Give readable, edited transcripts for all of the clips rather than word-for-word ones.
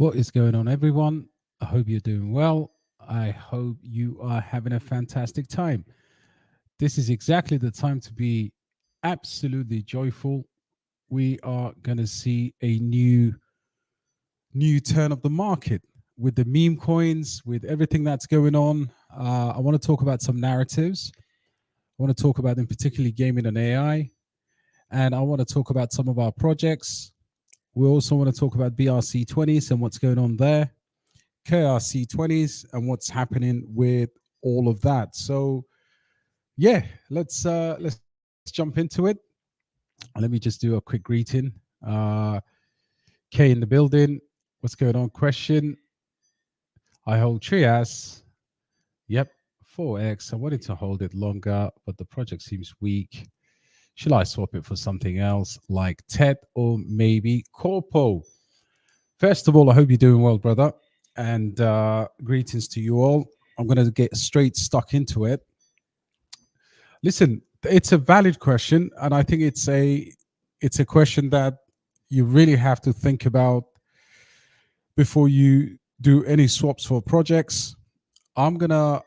What is going on, everyone? I hope you're doing well. I hope you are having a fantastic time. This is exactly the time to be absolutely joyful. We are going to see a new turn of the market with the meme coins, with everything that's going on. I want to talk about some narratives. I want to talk about, in particularly, gaming and AI, and I want to talk about some of our projects. We also want to talk about BRC20s and what's going on there. KRC20s and what's happening with all of that. So yeah, let's jump into it. Let me just do a quick greeting. K in the building. What's going on? Question. I hold Trias. Yep, 4x. I wanted to hold it longer, but the project seems weak. Should I swap it for something else like TED or maybe Corpo? First of all, I hope you're doing well, brother. And greetings to you all. I'm going to get straight stuck into it. Listen, it's a valid question, and I think it's a question that you really have to think about before you do any swaps for projects. I'm going to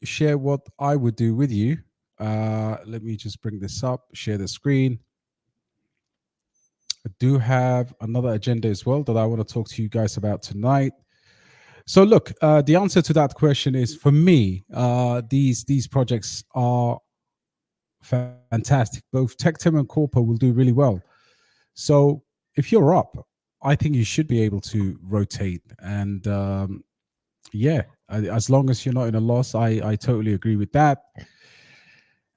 share what I would do with you. Let me just bring this up, share the screen. I do have another agenda as well that I want to talk to you guys about tonight. So look, the answer to that question is, for me, these projects are fantastic. Both TechTim and Corpo will do really well. So if you're up, I think you should be able to rotate. And yeah, as long as you're not in a loss, I totally agree with that.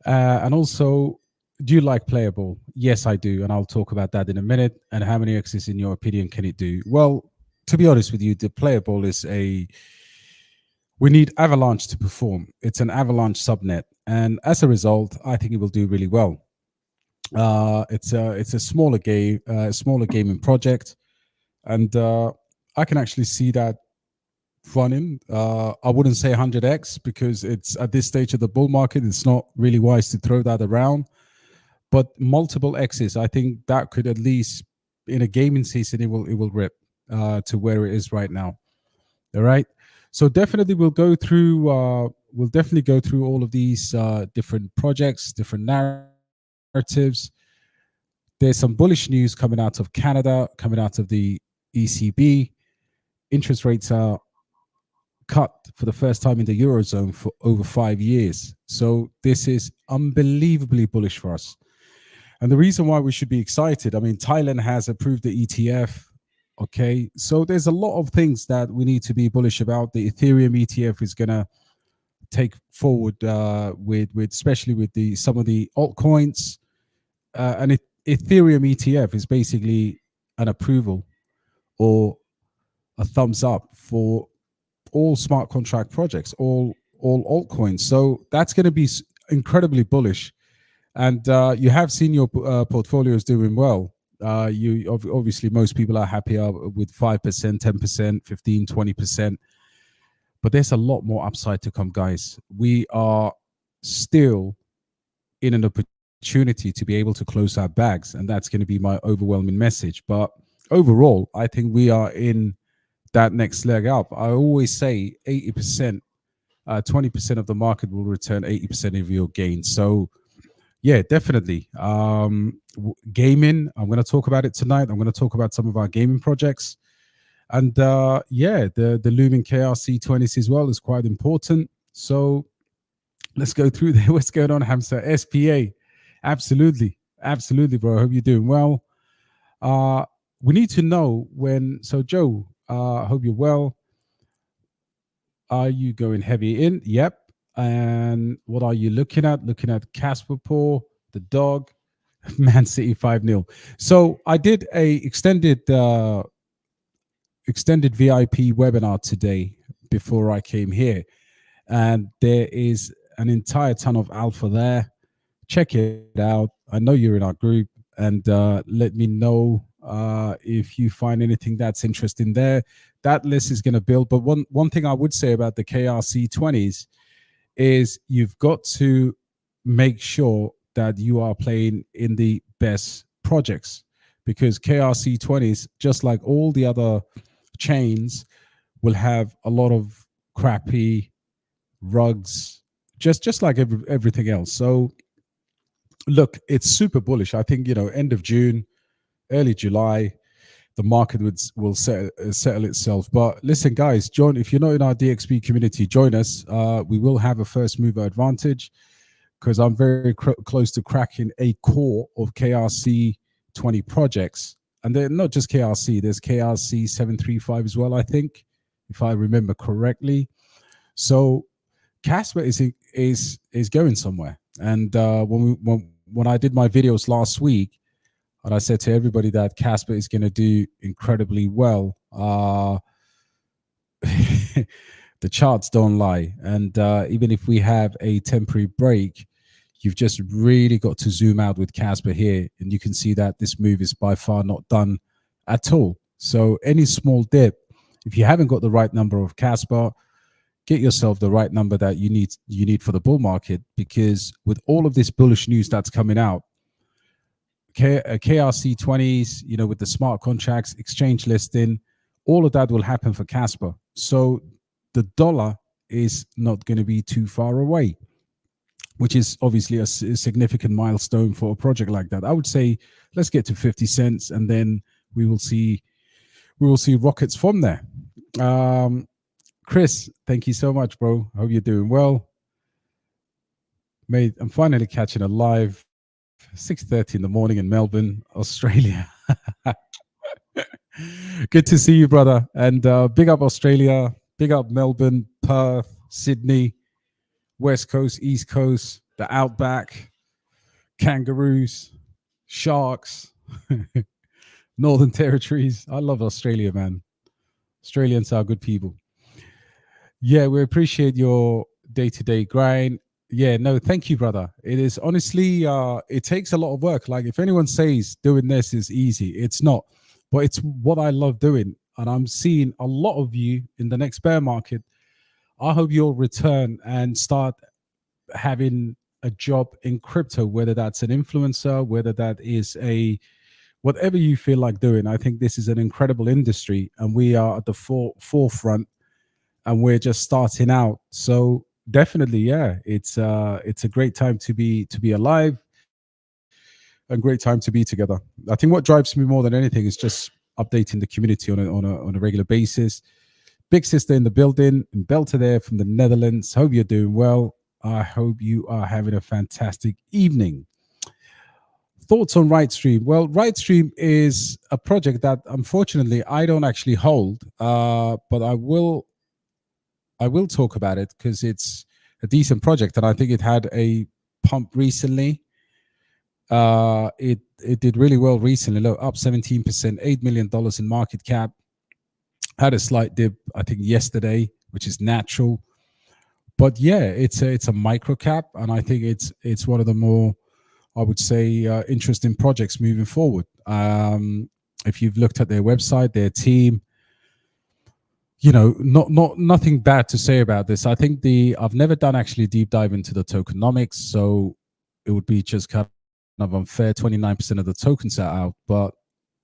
And also, do you like playable? Yes, I do. And I'll talk about that in a minute. And how many X's, in your opinion, can it do? Well, to be honest with you, the playable is we need Avalanche to perform. It's an Avalanche subnet. And as a result, I think it will do really well. It's a smaller gaming project. And I can actually see that running. I wouldn't say 100x because it's at this stage of the bull market. It's not really wise to throw that around. But multiple X's, I think that could, at least in a gaming season, it will rip to where it is right now. All right. So definitely we'll go through all of these different projects, different narratives. There's some bullish news coming out of Canada, coming out of the ECB. Interest rates are cut for the first time in the Eurozone for over 5 years. So this is unbelievably bullish for us. And the reason why we should be excited, I mean, Thailand has approved the ETF. Okay, so there's a lot of things that we need to be bullish about. The Ethereum ETF is going to take forward with especially with some of the altcoins. And Ethereum ETF is basically an approval or a thumbs up for all smart contract projects, all altcoins. So that's going to be incredibly bullish. And you have seen your portfolios doing well. You obviously, most people are happier with 5%, 10%, 15, 20%. But there's a lot more upside to come, guys. We are still in an opportunity to be able to close our bags, and that's going to be my overwhelming message. But overall, I think we are in that next leg up. I always say 80%, 20% of the market will return 80% of your gains. So yeah, definitely. Gaming, I'm going to talk about it tonight. I'm going to talk about some of our gaming projects. And yeah, the looming KRC20s as well is quite important. So let's go through there. What's going on, Hamza? SPA. Absolutely. Absolutely, bro. I hope you're doing well. We need to know when. So, Joe, I hope you're well. Are you going heavy in? Yep. And what are you looking at? Looking at Casper, the dog, Man City 5-0. So I did a extended VIP webinar today before I came here, and there is an entire ton of alpha there. Check it out. I know you're in our group, and let me know if you find anything that's interesting there. That list is going to build. But one thing I would say about the KRC20s is you've got to make sure that you are playing in the best projects, because KRC20s, just like all the other chains will have a lot of crappy rugs, just like everything else. So look, it's super bullish. I think, end of June, early July, the market will settle itself. But listen, guys, join. If you're not in our DXB community, join us. We will have a first mover advantage because I'm very close to cracking a core of KRC 20 projects. And they're not just KRC, there's KRC 735 as well, I think, if I remember correctly. So Casper is going somewhere. And when I did my videos last week, and I said to everybody that Casper is going to do incredibly well, the charts don't lie. And even if we have a temporary break, you've just really got to zoom out with Casper here, and you can see that this move is by far not done at all. So any small dip, if you haven't got the right number of Casper, get yourself the right number that you need for the bull market, because with all of this bullish news that's coming out, KRC 20s, with the smart contracts, exchange listing, all of that will happen for Casper. So the dollar is not going to be too far away, which is obviously a significant milestone for a project like that. I would say let's get to 50 cents, and then we will see rockets from there. Chris, thank you so much, bro. Hope you're doing well. Mate, I'm finally catching a live 6:30 in the morning in Melbourne, Australia. Good to see you, brother. And big up Australia, big up Melbourne, Perth, Sydney, West Coast, East Coast, the Outback, kangaroos, sharks, Northern Territories. I love Australia, man. Australians are good people. Yeah, we appreciate your day-to-day grind. Yeah, no, thank you, brother. It is honestly, it takes a lot of work. Like, if anyone says doing this is easy, it's not. But it's what I love doing. And I'm seeing a lot of you in the next bear market. I hope you'll return and start having a job in crypto, whether that's an influencer, whether that is whatever you feel like doing. I think this is an incredible industry, and we are at the forefront, and we're just starting out. So definitely, yeah, it's a great time to be alive, and great time to be together. I think what drives me more than anything is just updating the community on a regular basis. Big sister in the building, and Belter there from the Netherlands. Hope you're doing well. I hope you are having a fantastic evening. Thoughts on RightStream? Well, RightStream is a project that unfortunately I don't actually hold, but I will talk about it because it's a decent project, and I think it had a pump recently. It did really well recently, up 17%, $8 million in market cap. Had a slight dip, I think, yesterday, which is natural. But yeah, it's a micro cap, and I think it's one of the more, I would say, interesting projects moving forward. If you've looked at their website, their team, nothing bad to say about this. I think I've never done actually deep dive into the tokenomics, so it would be just kind of unfair. 29% of the tokens are out, but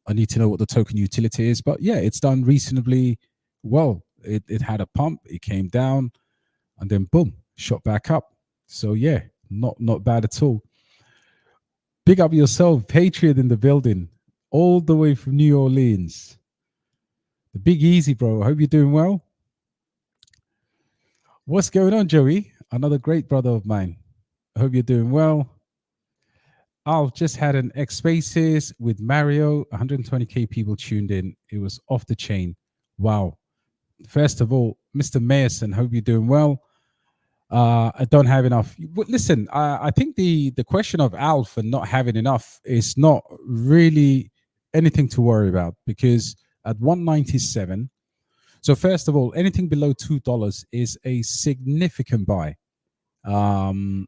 I need to know what the token utility is. But yeah, it's done reasonably well. It had a pump, it came down, and then boom, shot back up. So yeah, not bad at all. Big up yourself, Patriot in the building, all the way from New Orleans. The Big Easy, bro. I hope you're doing well. What's going on, Joey? Another great brother of mine. I hope you're doing well. I've just had an X Spaces with Mario. 120K people tuned in. It was off the chain. Wow. First of all, Mr. Mason, hope you're doing well. I don't have enough. Listen, I think the question of Alpha not having enough is not really anything to worry about, because at 197, so first of all, anything below $2 is a significant buy. And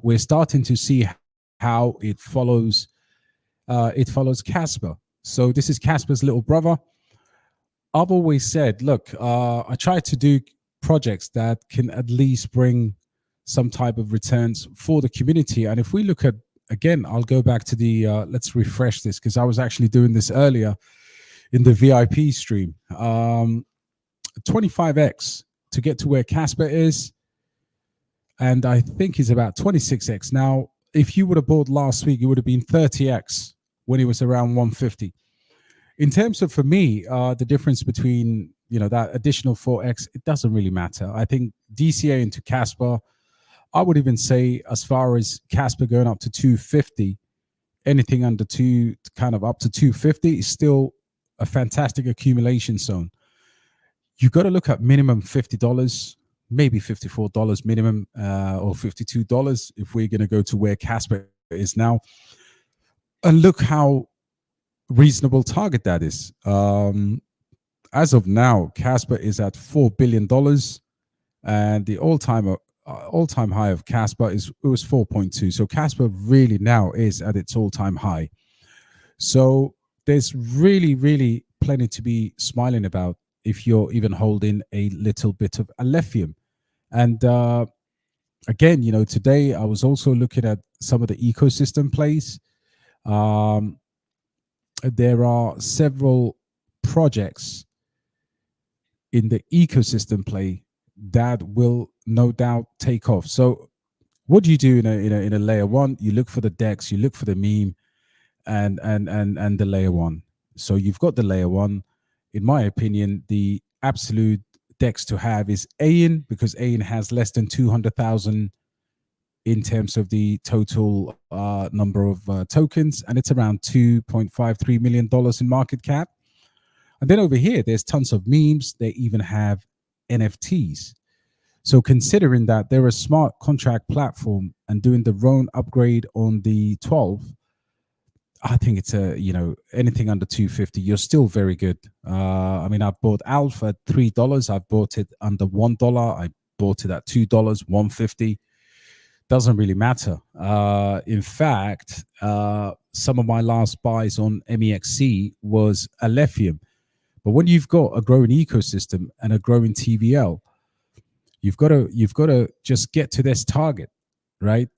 we're starting to see how it follows Casper. So this is Casper's little brother. I've always said, look, I try to do projects that can at least bring some type of returns for the community. And if we look at, again, I'll go back to the, let's refresh this, because I was actually doing this earlier. in the VIP stream. 25x to get to where Casper is, and I think he's about 26x. Now, if you would have bought last week, it would have been 30x when it was around 150. In terms of, for me, the difference between, that additional 4x, it doesn't really matter. I think DCA into Casper, I would even say as far as Casper going up to 250, anything under kind of up to 250 is still a fantastic accumulation zone. You've got to look at minimum $50, maybe $54 minimum, or $52 if we're going to go to where Casper is now. And look how reasonable target that is. As of now, Casper is at $4 billion, and the all-time high of Casper was 4.2. So Casper really now is at its all-time high. So there's really, really plenty to be smiling about if you're even holding a little bit of Alephium. And again, today I was also looking at some of the ecosystem plays. There are several projects in the ecosystem play that will no doubt take off. So what do you do in a layer one? You look for the DEX, you look for the meme, and the layer one. So you've got the layer one. In my opinion, the absolute DEX to have is AIN, because AIN has less than 200,000 in terms of the total number of tokens, and it's around $2.53 million in market cap. And then over here, there's tons of memes. They even have NFTs. So considering that they're a smart contract platform and doing the Roan upgrade on the 12, I think it's anything under 250, you're still very good. I mean, I've bought Alpha at $3. I've bought it under $1. I bought it at $2, $1.50. Doesn't really matter. In fact, some of my last buys on MEXC was Alephium. But when you've got a growing ecosystem and a growing TVL, you've got to just get to this target, right?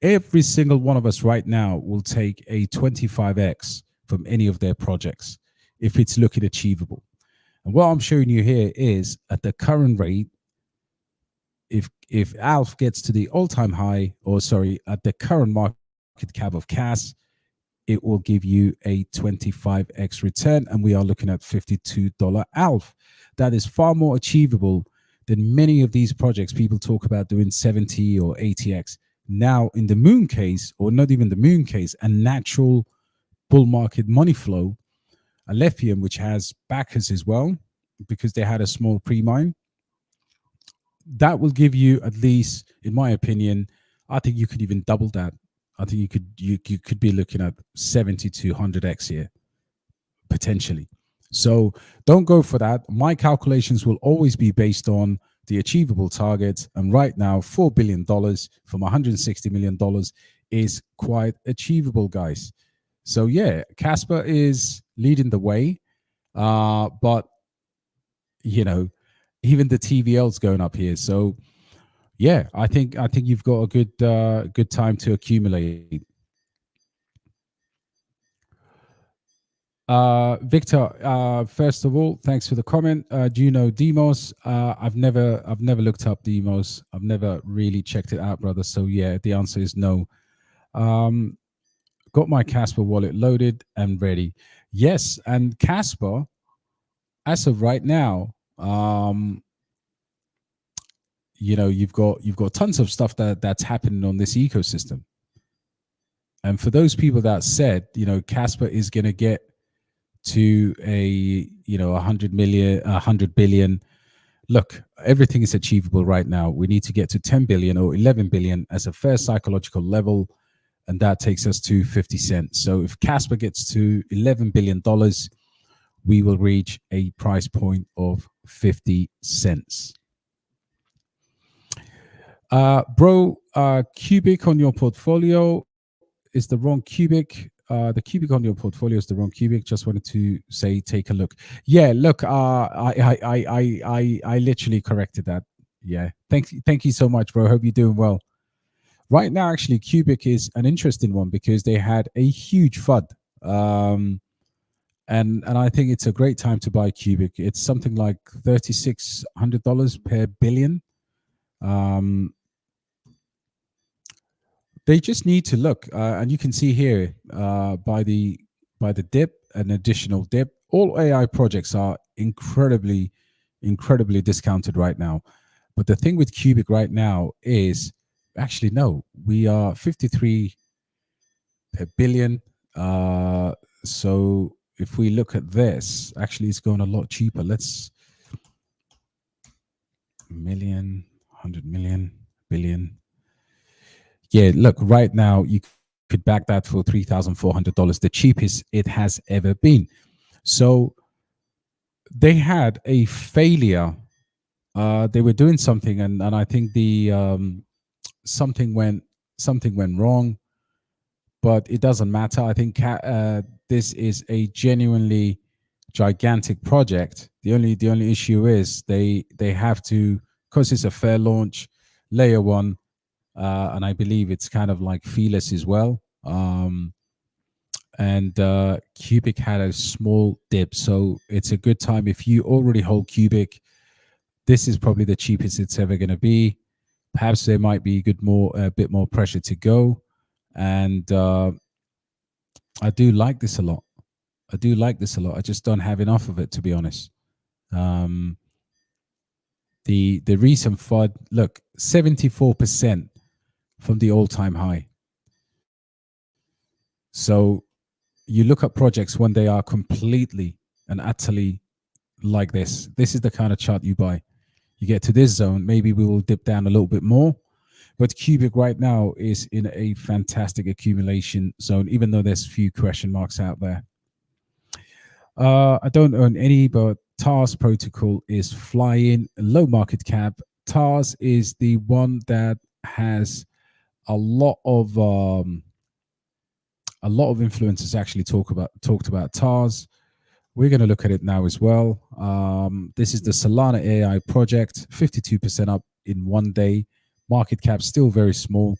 Every single one of us right now will take a 25x from any of their projects if it's looking achievable. And what I'm showing you here is at the current rate, if ALF gets to the all-time high, at the current market cap of CAS, it will give you a 25x return, and we are looking at $52 ALF. That is far more achievable than many of these projects people talk about doing 70 or 80x. Now, in the moon case, or not even the moon case, a natural bull market money flow, Alephium, which has backers as well, because they had a small pre-mine, that will give you, at least in my opinion, I think you could even double that. I think you could be looking at 70 to 100x here, potentially. So don't go for that. My calculations will always be based on the achievable targets. And right now, $4 billion from $160 million is quite achievable, guys. So yeah, Casper is leading the way. But, even the TVL's going up here. So yeah, I think you've got a good time to accumulate. Victor, first of all, thanks for the comment. Do you know Demos? I've never looked up Demos. I've never really checked it out, brother. So yeah, the answer is no. Got my Casper wallet loaded and ready. Yes, and Casper, as of right now, you've got tons of stuff that's happening on this ecosystem. And for those people that said, Casper is going to get to a 100 billion, look, everything is achievable right now. We need to get to 10 billion or 11 billion as a first psychological level, and that takes us to 50 cents. So if Casper gets to $11 billion, we will reach a price point of 50 cents. Cubic on your portfolio is the wrong cubic. The cubic on your portfolio is the wrong cubic. Just wanted to say, take a look. Yeah, look, I literally corrected that. Yeah, thank you so much, bro. Hope you're doing well. Right now, actually, cubic is an interesting one because they had a huge FUD, and I think it's a great time to buy Cubic. It's something like $3,600 per billion. They just need to look, and you can see here by the dip, an additional dip. All AI projects are incredibly discounted right now. But the thing with Cubic right now is, actually no, we are 53 per billion. So if we look at this, actually it's going a lot cheaper. Let's million, 100 million, billion. Yeah, look, right now you could back that for $3,400, the cheapest it has ever been. So they had a failure. They were doing something, and I think the something went wrong, but it doesn't matter. I think this is a genuinely gigantic project. The only issue is they have to, because it's a fair launch, layer one. And I believe it's kind of like feelers as well. And Cubic had a small dip, so it's a good time if you already hold Cubic. This is probably the cheapest it's ever going to be. Perhaps there might be a bit more pressure to go, and I do like this a lot. I just don't have enough of it, to be honest. The recent FUD, look, 74% from the all-time high. So you look at projects when they are completely and utterly like this. This is the kind of chart you buy. You get to this zone, maybe we will dip down a little bit more. But Cubic right now is in a fantastic accumulation zone, even though there's few question marks out there. I don't own any, but TARS protocol is flying, low market cap. TARS is the one that has a lot of influencers actually talked about TARS. We're going to look at it now as well. This is the Solana AI project, 52% up in one day. Market cap still very small,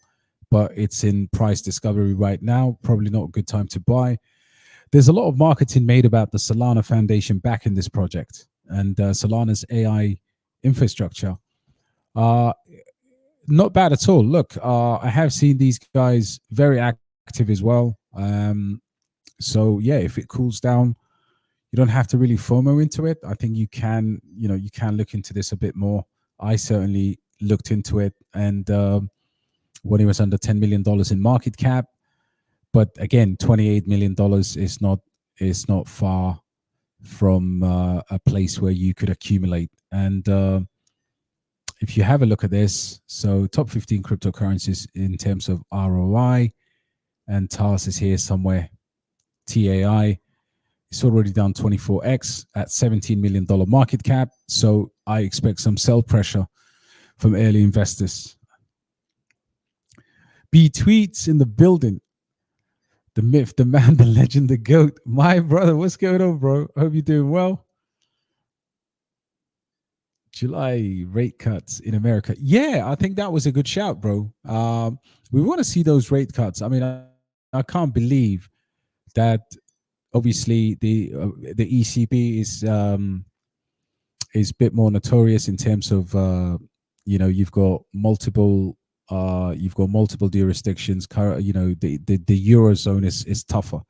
but it's in price discovery right now. Probably not a good time to buy. There's a lot of marketing made about the Solana Foundation backing this project and Solana's AI infrastructure. Not bad at all. Look, I have seen these guys very active as well. So yeah, if it cools down, you don't have to really FOMO into it. I think you can look into this a bit more. I certainly looked into it, and when it was under $10 million in market cap, but again, $28 million is not far from a place where you could accumulate. And if you have a look at this, so top 15 cryptocurrencies in terms of ROI, and TARS is here somewhere. TAI, it's already done 24x at $17 million market cap. So I expect some sell pressure from early investors. B tweets in the building. The myth, the man, the legend, the GOAT. My brother, what's going on, bro? Hope you're doing well. July rate cuts in America. Yeah, I think that was a good shout, bro. We want to see those rate cuts. I mean, I can't believe that. Obviously, the ECB is a bit more notorious in terms of you've got multiple jurisdictions. The eurozone is tougher,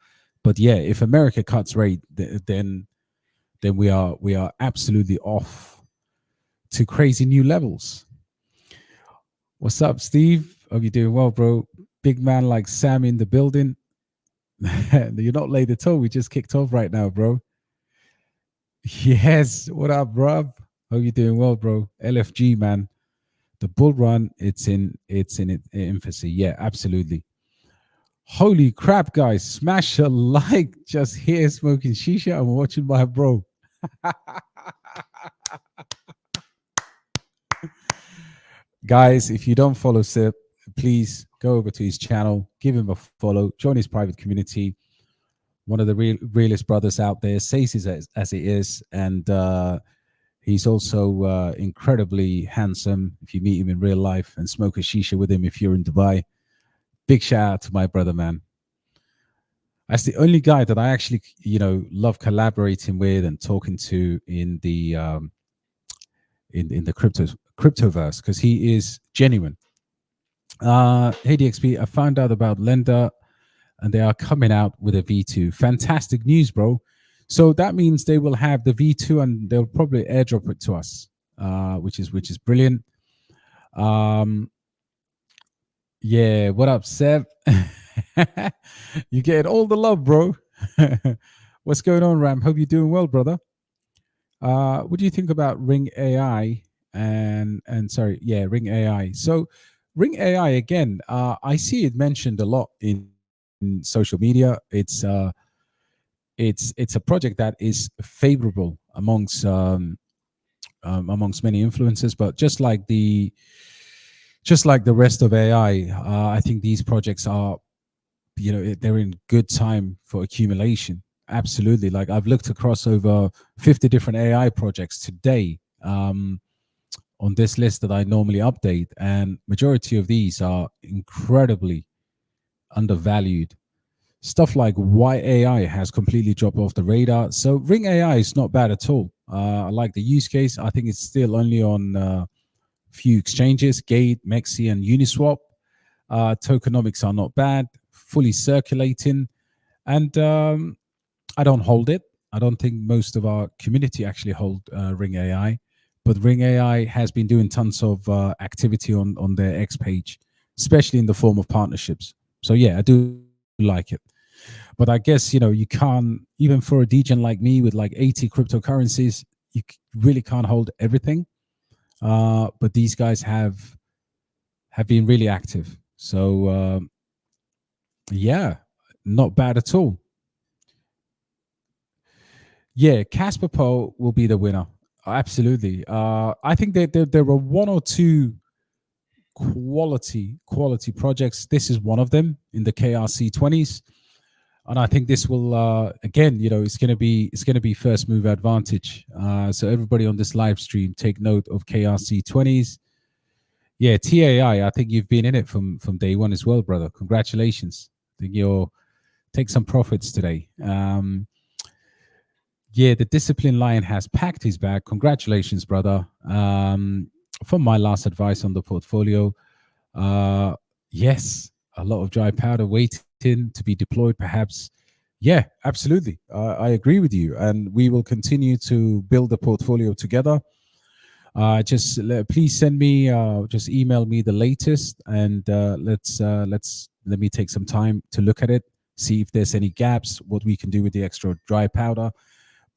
but yeah, if America cuts rate, then we are absolutely off to crazy new levels. What's up, Steve? Hope you're doing well, bro. Big man like Sam in the building. You're not late at all. We just kicked off right now, bro. Yes. What up, bro? Hope you're doing well, bro. LFG, man. The bull run, it's in infancy. Yeah, absolutely. Holy crap, guys. Smash a like. Just here smoking shisha. I'm watching my bro. Guys, if you don't follow Sip, please go over to his channel, give him a follow, join his private community. One of the realest brothers out there, says it as it is, and he's also incredibly handsome if you meet him in real life, and smoke a shisha with him if you're in Dubai. Big shout out to my brother, man. That's the only guy that I actually, love collaborating with and talking to in the in the cryptoverse, because he is genuine. Hey DXP, I found out about Lender, and they are coming out with a V2. Fantastic news, bro. So that means they will have the V2, and they'll probably airdrop it to us, which is brilliant. Yeah, what up, Seb? You getting all the love, bro. What's going on, Ram? Hope you're doing well, brother. What do you think about Ring AI and Ring AI? So Ring AI again, I see it mentioned a lot in social media. It's a project that is favorable amongst many influencers, but just like the rest of AI, I think these projects are, they're in good time for accumulation. Absolutely. Like, I've looked across over 50 different AI projects today on this list that I normally update, and majority of these are incredibly undervalued. Stuff like why AI has completely dropped off the radar. So Ring AI is not bad at all. I like the use case. I think it's still only on few exchanges, Gate, MEXC, and Uniswap. Tokenomics are not bad, fully circulating, and I don't hold it. I don't think most of our community actually hold Ring AI, but Ring AI has been doing tons of activity on their X page, especially in the form of partnerships. So yeah, I do like it. But I guess, you can't, even for a degen like me with like 80 cryptocurrencies, you really can't hold everything. But these guys have been really active. So yeah, not bad at all. Yeah, Casper Poll will be the winner. Absolutely. I think that there are one or two quality projects. This is one of them in the KRC 20s, and I think this will again, it's going to be first mover advantage. So everybody on this live stream, take note of KRC 20s. Yeah, TAI, I think you've been in it from day one as well, brother. Congratulations. I think you'll take some profits today. Yeah, the Discipline Lion has packed his bag. Congratulations, brother. From my last advice on the portfolio, yes, a lot of dry powder waiting to be deployed, perhaps. Yeah, absolutely. I agree with you, and we will continue to build the portfolio together. Please send me, just email me the latest, and let me take some time to look at it, see if there's any gaps, what we can do with the extra dry powder.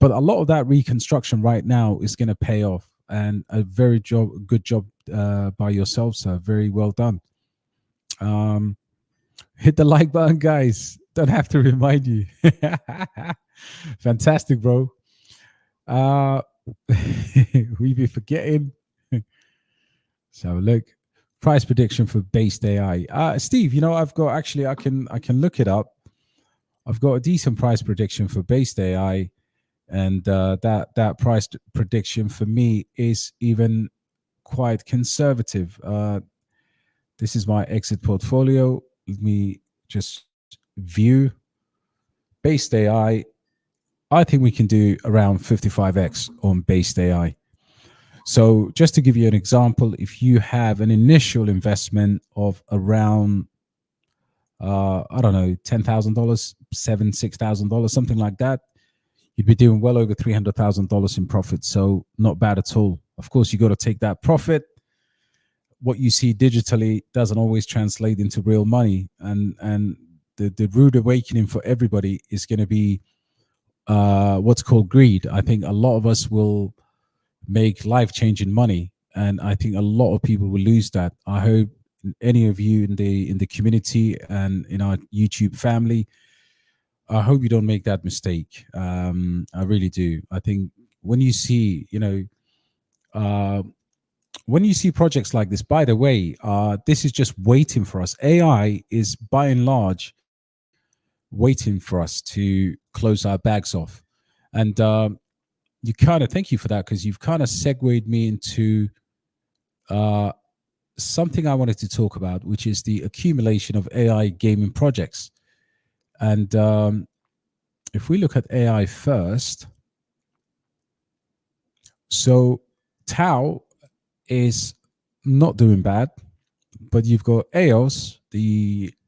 But a lot of that reconstruction right now is going to pay off, and a very good job by yourself, sir. Very well done. Hit the like button, guys. Don't have to remind you. Fantastic, bro. We be forgetting. So look, price prediction for based AI. Steve, I've got, actually, I can look it up. I've got a decent price prediction for based AI. And that price prediction for me is even quite conservative. This is my exit portfolio. Let me just view based AI. I think we can do around 55x on based AI. So just to give you an example, if you have an initial investment of around I don't know, $10,000, $6,000, something like that, you'd be doing well over $300,000 in profit. So not bad at all. Of course, you got to take that profit. What you see digitally doesn't always translate into real money, and the rude awakening for everybody is going to be what's called greed. I think a lot of us will make life-changing money, and I think a lot of people will lose that. I hope any of you in the community and in our YouTube family, I hope you don't make that mistake. I really do. I think when you see, when you see projects like this, by the way, this is just waiting for us. AI is by and large waiting for us to close our bags off. And you kind of, thank you for that, because you've kind of segued me into something I wanted to talk about, which is the accumulation of AI gaming projects. And if we look at AI first, so Tau is not doing bad, but you've got EOS,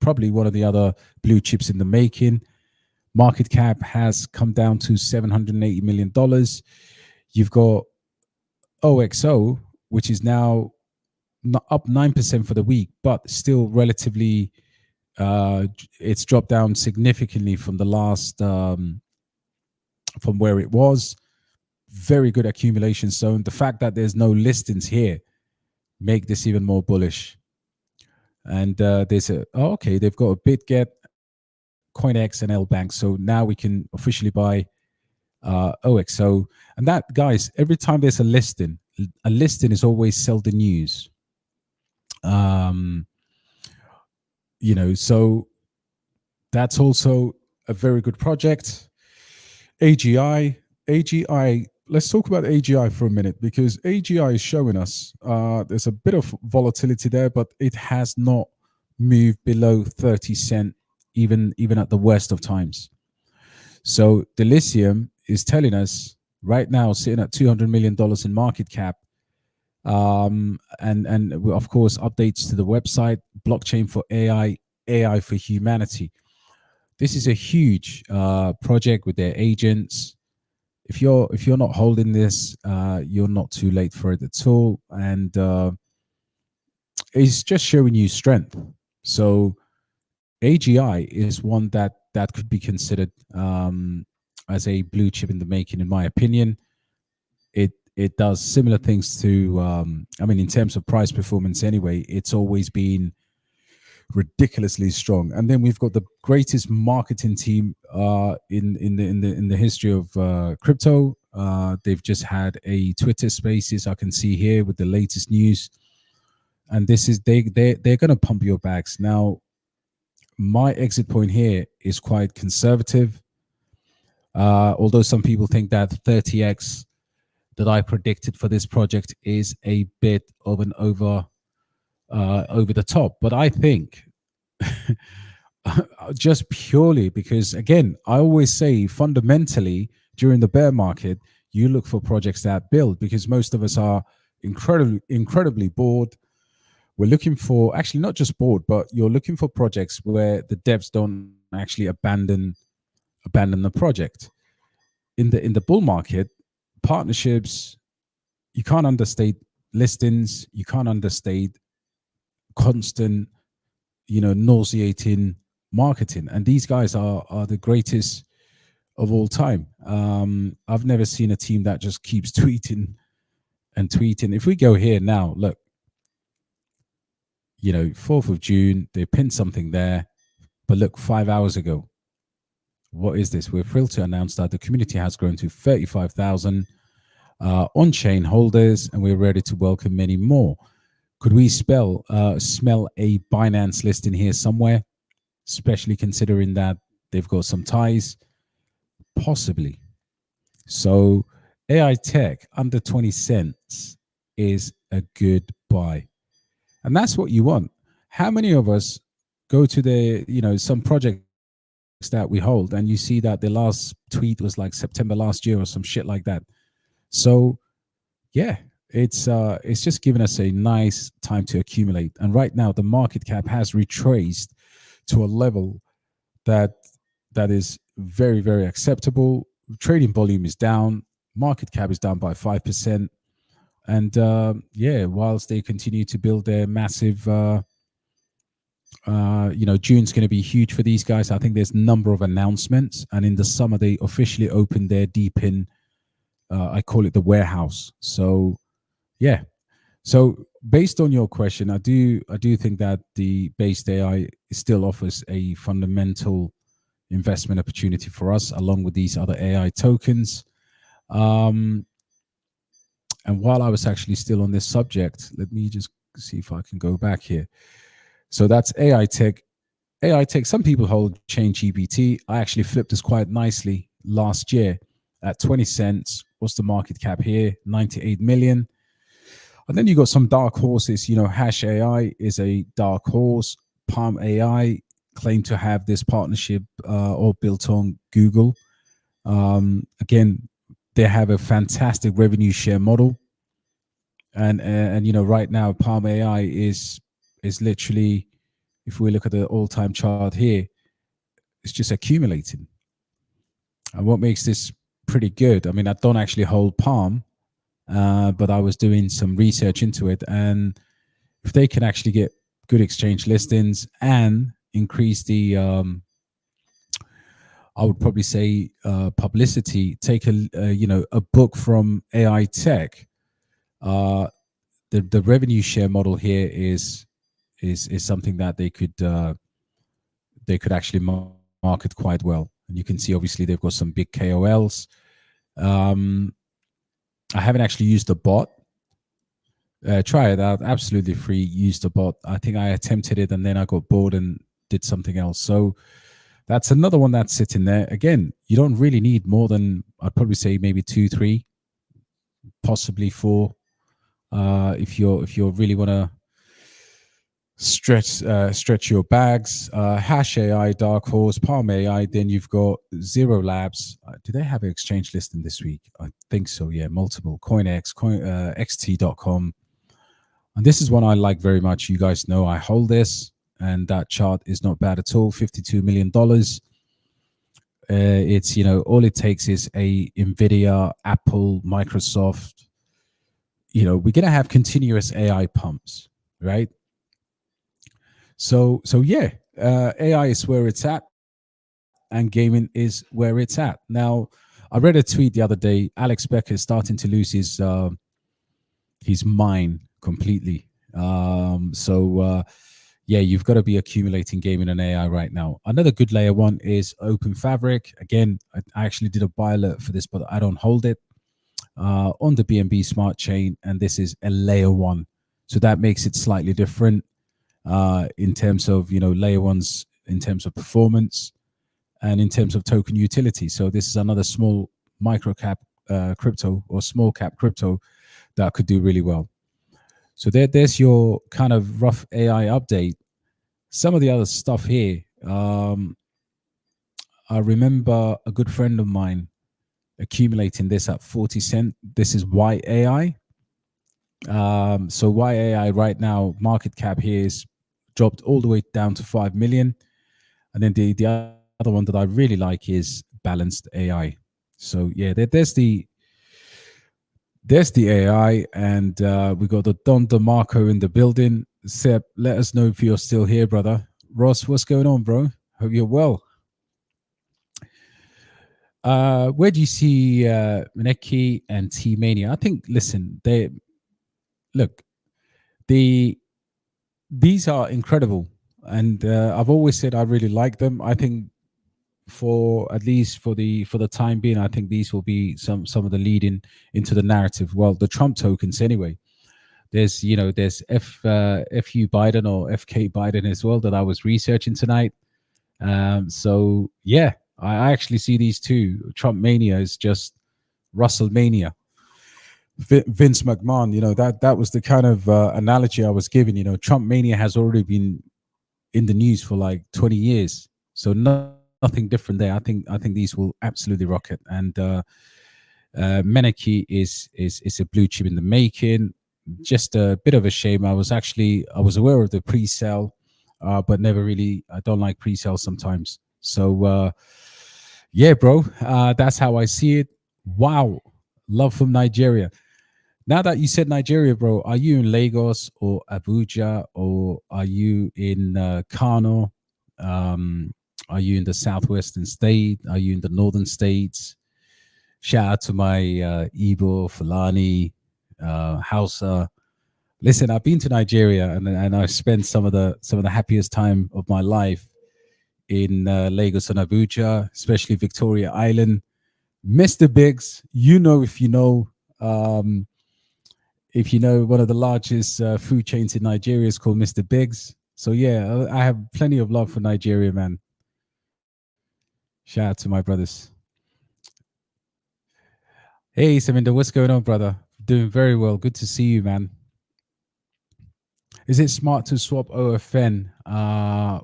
probably one of the other blue chips in the making. Market cap has come down to $780 million. You've got OXO, which is now up 9% for the week, but still relatively, it's dropped down significantly from the last, from where it was. Very good accumulation zone. The fact that there's no listings here make this even more bullish. And there's okay, they've got a BitGet, CoinX, and LBank. So now we can officially buy OXO. And that, guys, every time there's a listing is always sell the news. So that's also a very good project. AGI, let's talk about AGI for a minute, because AGI is showing us there's a bit of volatility there, but it has not moved below 30 cents, even at the worst of times. So the lithium is telling us right now, sitting at $200 million in market cap, and of course updates to the website, blockchain for AI for humanity. This is a huge project with their agents. If you're not holding this, you're not too late for it at all, and it's just showing you strength. So AGI is one that could be considered as a blue chip in the making, in my opinion. It does similar things to, in terms of price performance anyway, it's always been ridiculously strong. And then we've got the greatest marketing team in the history of crypto. They've just had a Twitter Spaces, I can see here, with the latest news. And this is they're going to pump your bags. Now, my exit point here is quite conservative. Although some people think that 30x that I predicted for this project is a bit of an over the top, but I think just purely because, again, I always say fundamentally during the bear market, you look for projects that build, because most of us are incredibly bored. We're looking for, actually not just bored, but you're looking for projects where the devs don't actually abandon the project. In the bull market, partnerships, you can't understate listings, you can't understate constant, nauseating marketing, and these guys are the greatest of all time. I've never seen a team that just keeps tweeting and tweeting. If we go here now, look, 4th of June, they pinned something there, but look, 5 hours ago, what is this? We're thrilled to announce that the community has grown to 35,000 on-chain holders, and we're ready to welcome many more. Could we smell a Binance list in here somewhere, especially considering that they've got some ties? Possibly. So AI tech under 20 cents is a good buy. And that's what you want. How many of us go to the, some projects that we hold, and you see that the last tweet was like September last year or some shit like that? So yeah, it's just given us a nice time to accumulate. And right now the market cap has retraced to a level that is very, very acceptable. Trading volume is down, market cap is down by 5%. And whilst they continue to build their massive, June's going to be huge for these guys. I think there's a number of announcements, and in the summer they officially opened their deep in, I call it the warehouse. So yeah, so based on your question, I do think that the based AI still offers a fundamental investment opportunity for us, along with these other AI tokens. And while I was actually still on this subject, let me just see if I can go back here. So that's AI tech. AI tech, some people hold ChainGPT. I actually flipped this quite nicely last year at 20 cents. What's the market cap here? 98 million. And then you got some dark horses. Hash AI is a dark horse. Palm AI, claim to have this partnership all built on Google. Again, they have a fantastic revenue share model, and right now Palm AI is literally, if we look at the all-time chart here, it's just accumulating. And what makes this pretty good, I mean, I don't actually hold Palm, but I was doing some research into it, and if they can actually get good exchange listings and increase the I would probably say publicity, take a book from AI tech, the revenue share model here is something that they could actually market quite well. And you can see obviously they've got some big KOLs. I haven't actually used the bot. Try it out, absolutely free. Use the bot. I think I attempted it and then I got bored and did something else. So that's another one that's sitting there. Again, you don't really need more than, I'd probably say maybe 2, 3, possibly 4. If you really want to stretch your bags. Hash AI, Dark Horse, Palm AI. Then you've got Zero Labs. Do they have an exchange listing this week? I think so. Yeah, multiple. CoinX, XT.com. And this is one I like very much. You guys know I hold this, and that chart is not bad at all. $52 million. It's, all it takes is a Nvidia, Apple, Microsoft. We're going to have continuous AI pumps, right? So yeah, AI is where it's at, and gaming is where it's at. Now, I read a tweet the other day. Alex Becker is starting to lose his mind completely. Yeah, you've got to be accumulating gaming and AI right now. Another good layer one is Open Fabric. Again, I actually did a buy alert for this, but I don't hold it on the BNB Smart Chain, and this is a layer one, so that makes it slightly different in terms of layer ones, in terms of performance, and in terms of token utility. So this is another small micro cap crypto or small cap crypto that could do really well. So there's your kind of rough AI update. Some of the other stuff here, I remember a good friend of mine accumulating this at 40 cents. This is YAI. So YAI right now, market cap here is dropped all the way down to 5 million. And then the other one that I really like is Balanced AI. So yeah, there's the AI, and we got the Don DeMarco in the building. Seb, let us know if you're still here, brother. Ross, what's going on, bro? Hope you're well. Where do you see MEXC and T-Mania? I think, listen, these are incredible, and I've always said I really like them. I think for at least for the time being, I think these will be some of the leading into the narrative. Well, the Trump tokens anyway. There's FU Biden or FK Biden as well that I was researching tonight. So yeah, I actually see these two. Trump mania is just Russell mania. Vince McMahon, that was the kind of analogy I was giving. Trump mania has already been in the news for like 20 years, so nothing different there. I think these will absolutely rock it. And MEXC is a blue chip in the making. Just a bit of a shame. I was aware of the pre-sale, but never really. I don't like pre-sale sometimes. So yeah, bro, that's how I see it. Wow, love from Nigeria. Now that you said Nigeria, bro, are you in Lagos or Abuja, or are you in Kano? Are you in the southwestern state? Are you in the northern states? Shout out to my Igbo, Fulani, Hausa. Listen, I've been to Nigeria, and I've spent some of the happiest time of my life in Lagos and Abuja, especially Victoria Island. Mr. Biggs, if you know. If you know, one of the largest food chains in Nigeria is called Mr. Biggs. So yeah, I have plenty of love for Nigeria, man. Shout out to my brothers. Hey, Saminda, what's going on, brother? Doing very well. Good to see you, man. Is it smart to swap OFN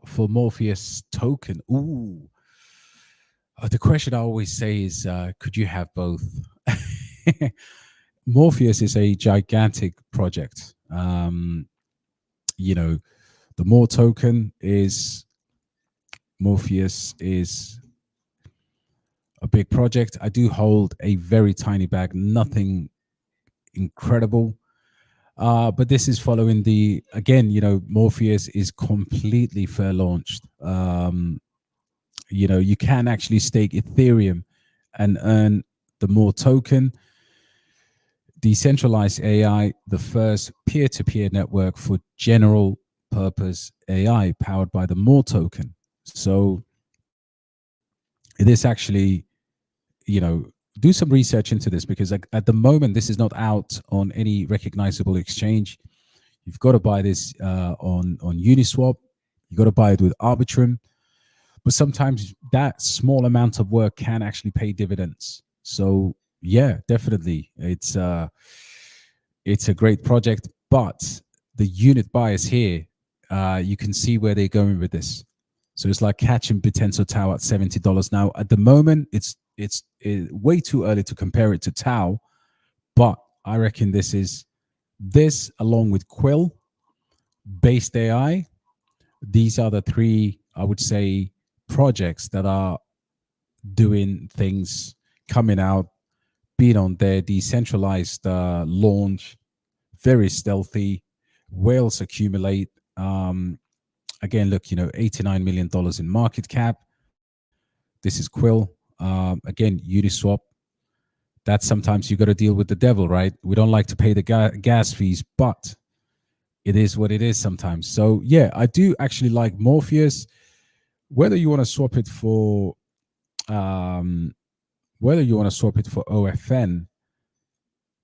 for Morpheus token? Ooh. The question I always say is, could you have both? Morpheus is a gigantic project. You know, the more token is Morpheus is a big project. I do hold a very tiny bag, nothing incredible. But this is following the, again, Morpheus is completely fair launched. You can actually stake Ethereum and earn the more token. Decentralized AI, the first peer-to-peer network for general purpose AI powered by the more token. So this actually, do some research into this, because at the moment, this is not out on any recognizable exchange. You've got to buy this on Uniswap. You've got to buy it with Arbitrum. But sometimes that small amount of work can actually pay dividends. So yeah, definitely, it's a great project. But the unit bias here, you can see where they're going with this. So it's like catching Bitenso Tau at $70 now. At the moment, it's way too early to compare it to Tau, but I reckon this along with Quill, Based AI. These are the three, I would say, projects that are doing things, coming out, being on their decentralized launch, very stealthy. Whales accumulate. Again, look, $89 million in market cap. This is Quill. Again, Uniswap. That sometimes you got to deal with the devil, right? We don't like to pay the gas fees, but it is what it is sometimes. So yeah, I do actually like Morpheus. Whether you want to swap it for OFN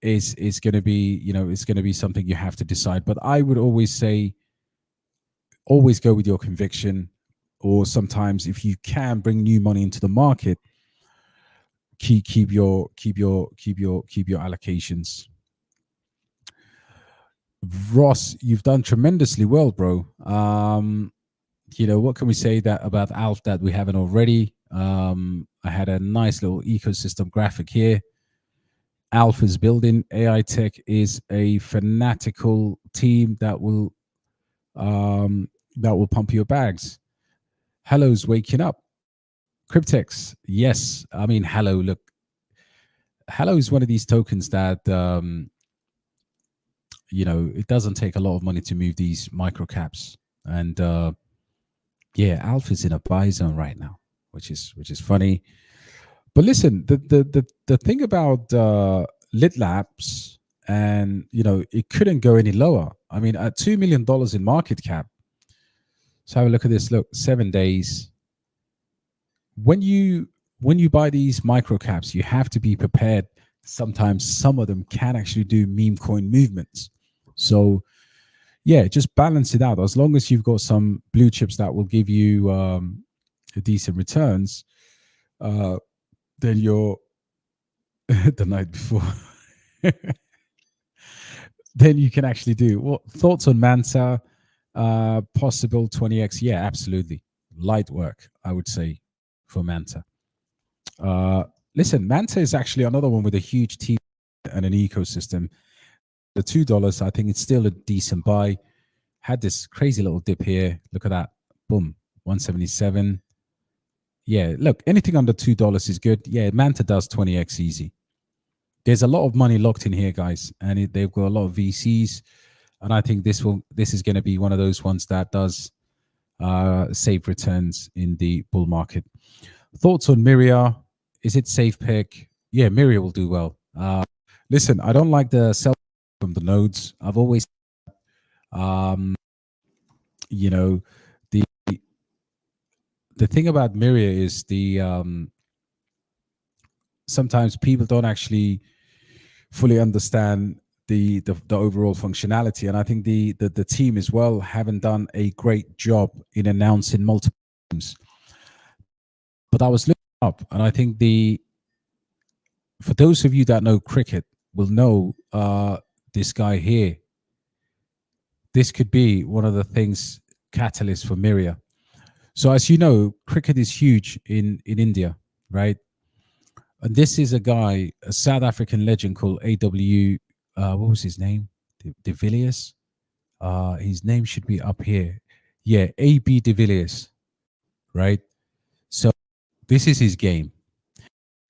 is going to be, it's going to be something you have to decide. But I would always say, always go with your conviction, or sometimes if you can bring new money into the market, keep your allocations. Ross, you've done tremendously well, bro. What can we say that about Alf that we haven't already? I had a nice little ecosystem graphic here. Alf is building. AI Tech is a fanatical team that will pump your bags. Hello's waking up. Cryptex, yes. I mean, Hello, look. Hello is one of these tokens that, it doesn't take a lot of money to move these micro caps. And yeah, Alf is in a buy zone right now, which is funny. But listen, the thing about Lit Labs, and it couldn't go any lower. I mean, at $2 million in market cap. So have a look at this. Look, 7 days. When you buy these micro caps, you have to be prepared. Sometimes some of them can actually do meme coin movements. So yeah, just balance it out. As long as you've got some blue chips that will give you decent returns, then you're the night before. Then you can actually do. What thoughts on Manta? Possible 20x? Yeah, absolutely. Light work, I would say, for Manta. Listen, Manta is actually another one with a huge team and an ecosystem. The $2, I think it's still a decent buy. Had this crazy little dip here. Look at that. Boom. 177. Yeah, look, anything under $2 is good. Yeah, Manta does 20x easy. There's a lot of money locked in here, guys, and they've got a lot of VCs. And I think this is going to be one of those ones that does save returns in the bull market. Thoughts on Myria? Is it safe pick? Yeah, Myria will do well. Listen, I don't like the sell from the nodes. I've always, the thing about Myria is sometimes people don't actually fully understand the overall functionality, and I think the team as well haven't done a great job in announcing multiple teams. But I was looking up, and I think for those of you that know cricket will know this guy here. this could be one of the things catalyst for Myria. So as you know, cricket is huge in India, right? And this is a guy, a South African legend called AW. What was his name? De Villiers. His name should be up here. Yeah, AB de Villiers, right? So this is his game.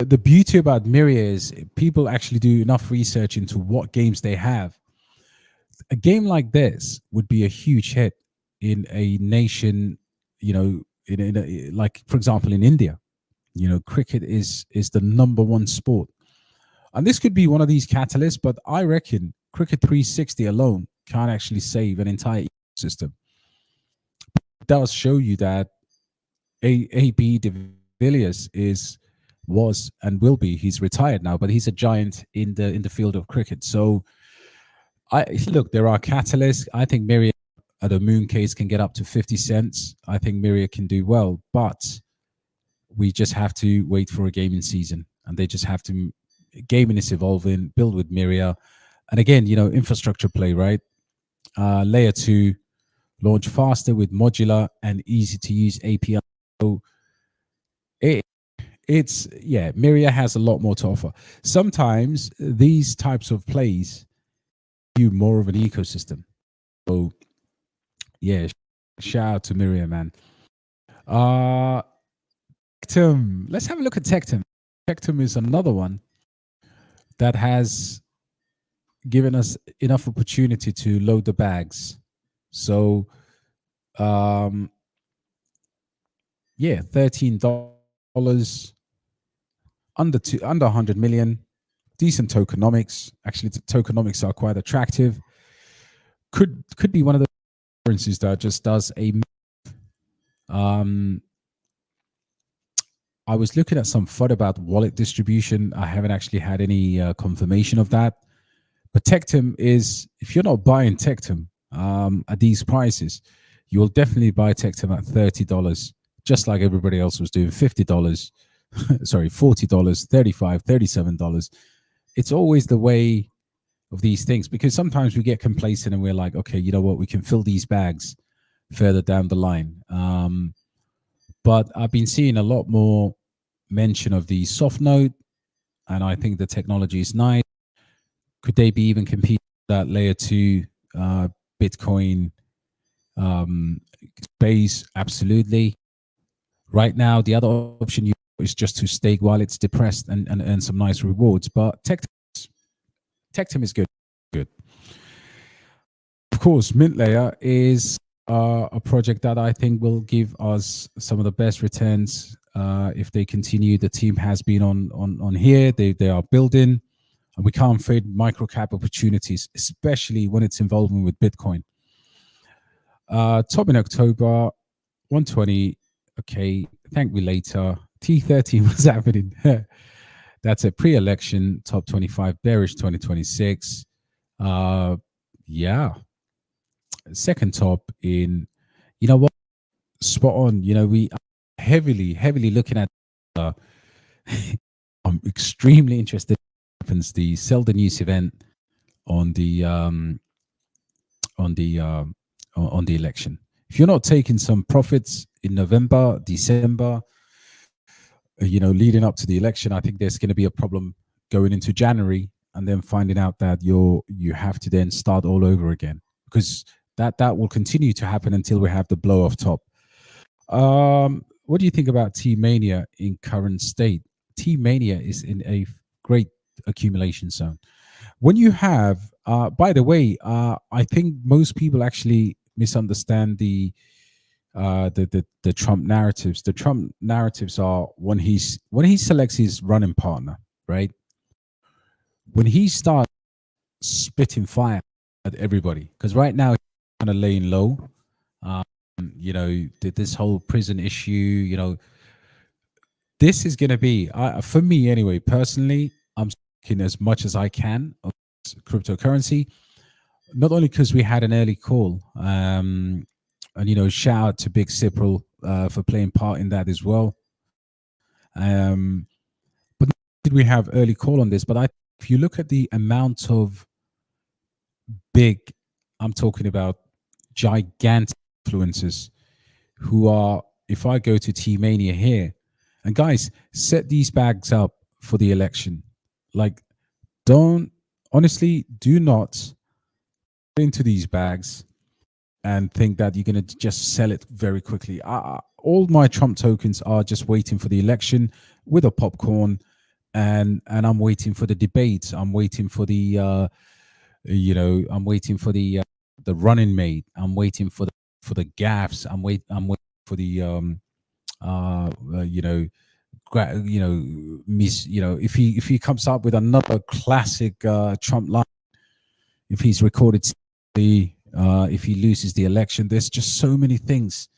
The beauty about Myria is people actually do enough research into what games they have. A game like this would be a huge hit in a nation, you know, like for example in India. You know, cricket is the number one sport, and this could be one of these catalysts. But I reckon Cricket 360 alone can't actually save an entire ecosystem. It does show you that AB de Villiers was and will be. He's retired now, but he's a giant in the field of cricket. So look, there are catalysts. I think Myria at a moon case can get up to 50 cents. I think Myria can do well, but we just have to wait for a gaming season, and they just have to. Gaming is evolving. Build with Myria, and again, you know, infrastructure play, right? Layer 2, launch faster with modular and easy to use API. So it's Myria has a lot more to offer. Sometimes these types of plays you more of an ecosystem. So yeah, shout out to Myria, man. Tectum. Let's have a look at Tectum. Tectum is another one that has given us enough opportunity to load the bags. So yeah, $13 under 100 million. Decent tokenomics. Actually, the tokenomics are quite attractive. Could be one of the currencies that just does a. I was looking at some FUD about wallet distribution. I haven't actually had any confirmation of that. But Tectum is, if you're not buying Tectum at these prices, you'll definitely buy Tectum at $30, just like everybody else was doing. $50, sorry, $40, $35, $37. It's always the way of these things, because sometimes we get complacent and we're like, okay, you know what, we can fill these bags further down the line. But I've been seeing a lot more mention of the soft node, and I think the technology is nice. Could they be even compete with that layer 2 Bitcoin space? Absolutely. Right now, the other option is just to stake while it's depressed and earn some nice rewards. But Tectum is good. Good. Of course, Mintlayer is a project that I think will give us some of the best returns if they continue. The team has been on here. They are building, and we can't fade micro cap opportunities, especially when it's involving with Bitcoin. Top in October, 120. Okay, thank me later. T13 was happening. That's a pre-election top 25 bearish 2026. Yeah. Second top in, you know what? Spot on. You know, we are heavily looking at. I'm extremely interested in what happens the sell the news event on the election. If you're not taking some profits in November, December, you know, leading up to the election, I think there's going to be a problem going into January, and then finding out that you have to then start all over again, because that will continue to happen until we have the blow off top. What do you think about T-Mania in current state? T-Mania is in a great accumulation zone. When you have, by the way, I think most people actually misunderstand the Trump narratives. The Trump narratives are when he selects his running partner, right? When he starts spitting fire at everybody, because right now he's kind of laying low. You know, this whole prison issue. You know, this is going to be for me anyway. Personally, I'm speaking as much as I can of cryptocurrency. Not only because we had an early call, and you know, shout out to Big Cipral for playing part in that as well. But did we have early call on this? But if you look at the amount of big, I'm talking about gigantic influencers who are, if I go to T-Mania here, and guys, set these bags up for the election. Like, honestly, do not into these bags and think that you're going to just sell it very quickly. All my Trump tokens are just waiting for the election with a popcorn, and I'm waiting for the debates. I'm waiting for the I'm waiting for the running mate. I'm waiting for the gaffs. I'm waiting for the if he comes up with another classic Trump line, if he's recorded if he loses the election, there's just so many things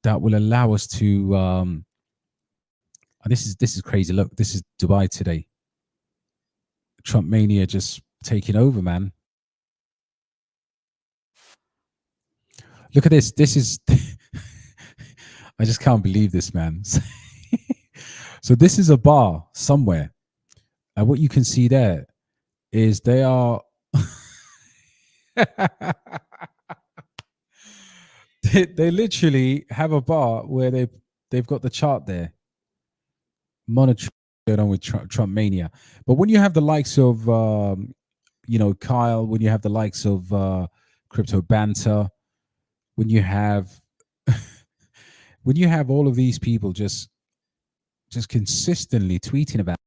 that will allow us to this is crazy. Look, this is Dubai today. Trump mania just taking over, man. Look at this. This is I just can't believe this, man. So this is a bar somewhere, and what you can see there is they are they literally have a bar where they've got the chart there, monitoring going on with Trump mania. But when you have the likes of Kyle, when you have the likes of Crypto Banter, when you have when you have all of these people just consistently tweeting about,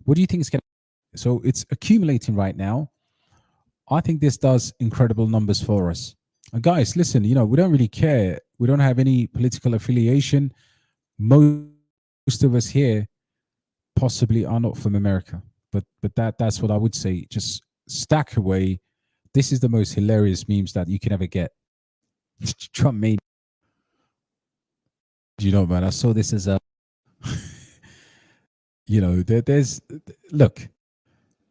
what do you think is going to? So it's accumulating right now. I think this does incredible numbers for us. And guys, listen, we don't really care. We don't have any political affiliation. Most of us here possibly are not from America, but that's what I would say. Just stack away. This is the most hilarious memes that you can ever get. Trump made. Man, I saw this as a there's look,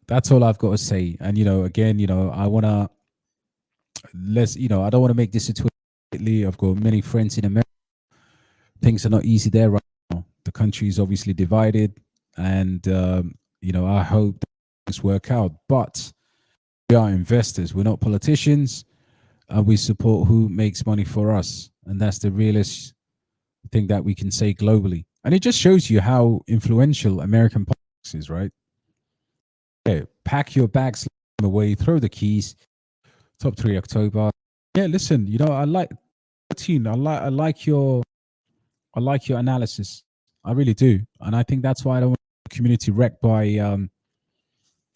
that's all I've got to say. And again, I want to I don't want to make this a Twitter. I've got many friends in America. Things are not easy there right now. The country is obviously divided, and I hope things work out. But we are investors. We're not politicians, and we support who makes money for us, and that's the realest thing that we can say globally. And it just shows you how influential American politics is, right? Okay, pack your bags away, throw the keys. Top 3 October. Yeah, listen, I like I like your analysis. I really do, and I think that's why I don't want the community wrecked by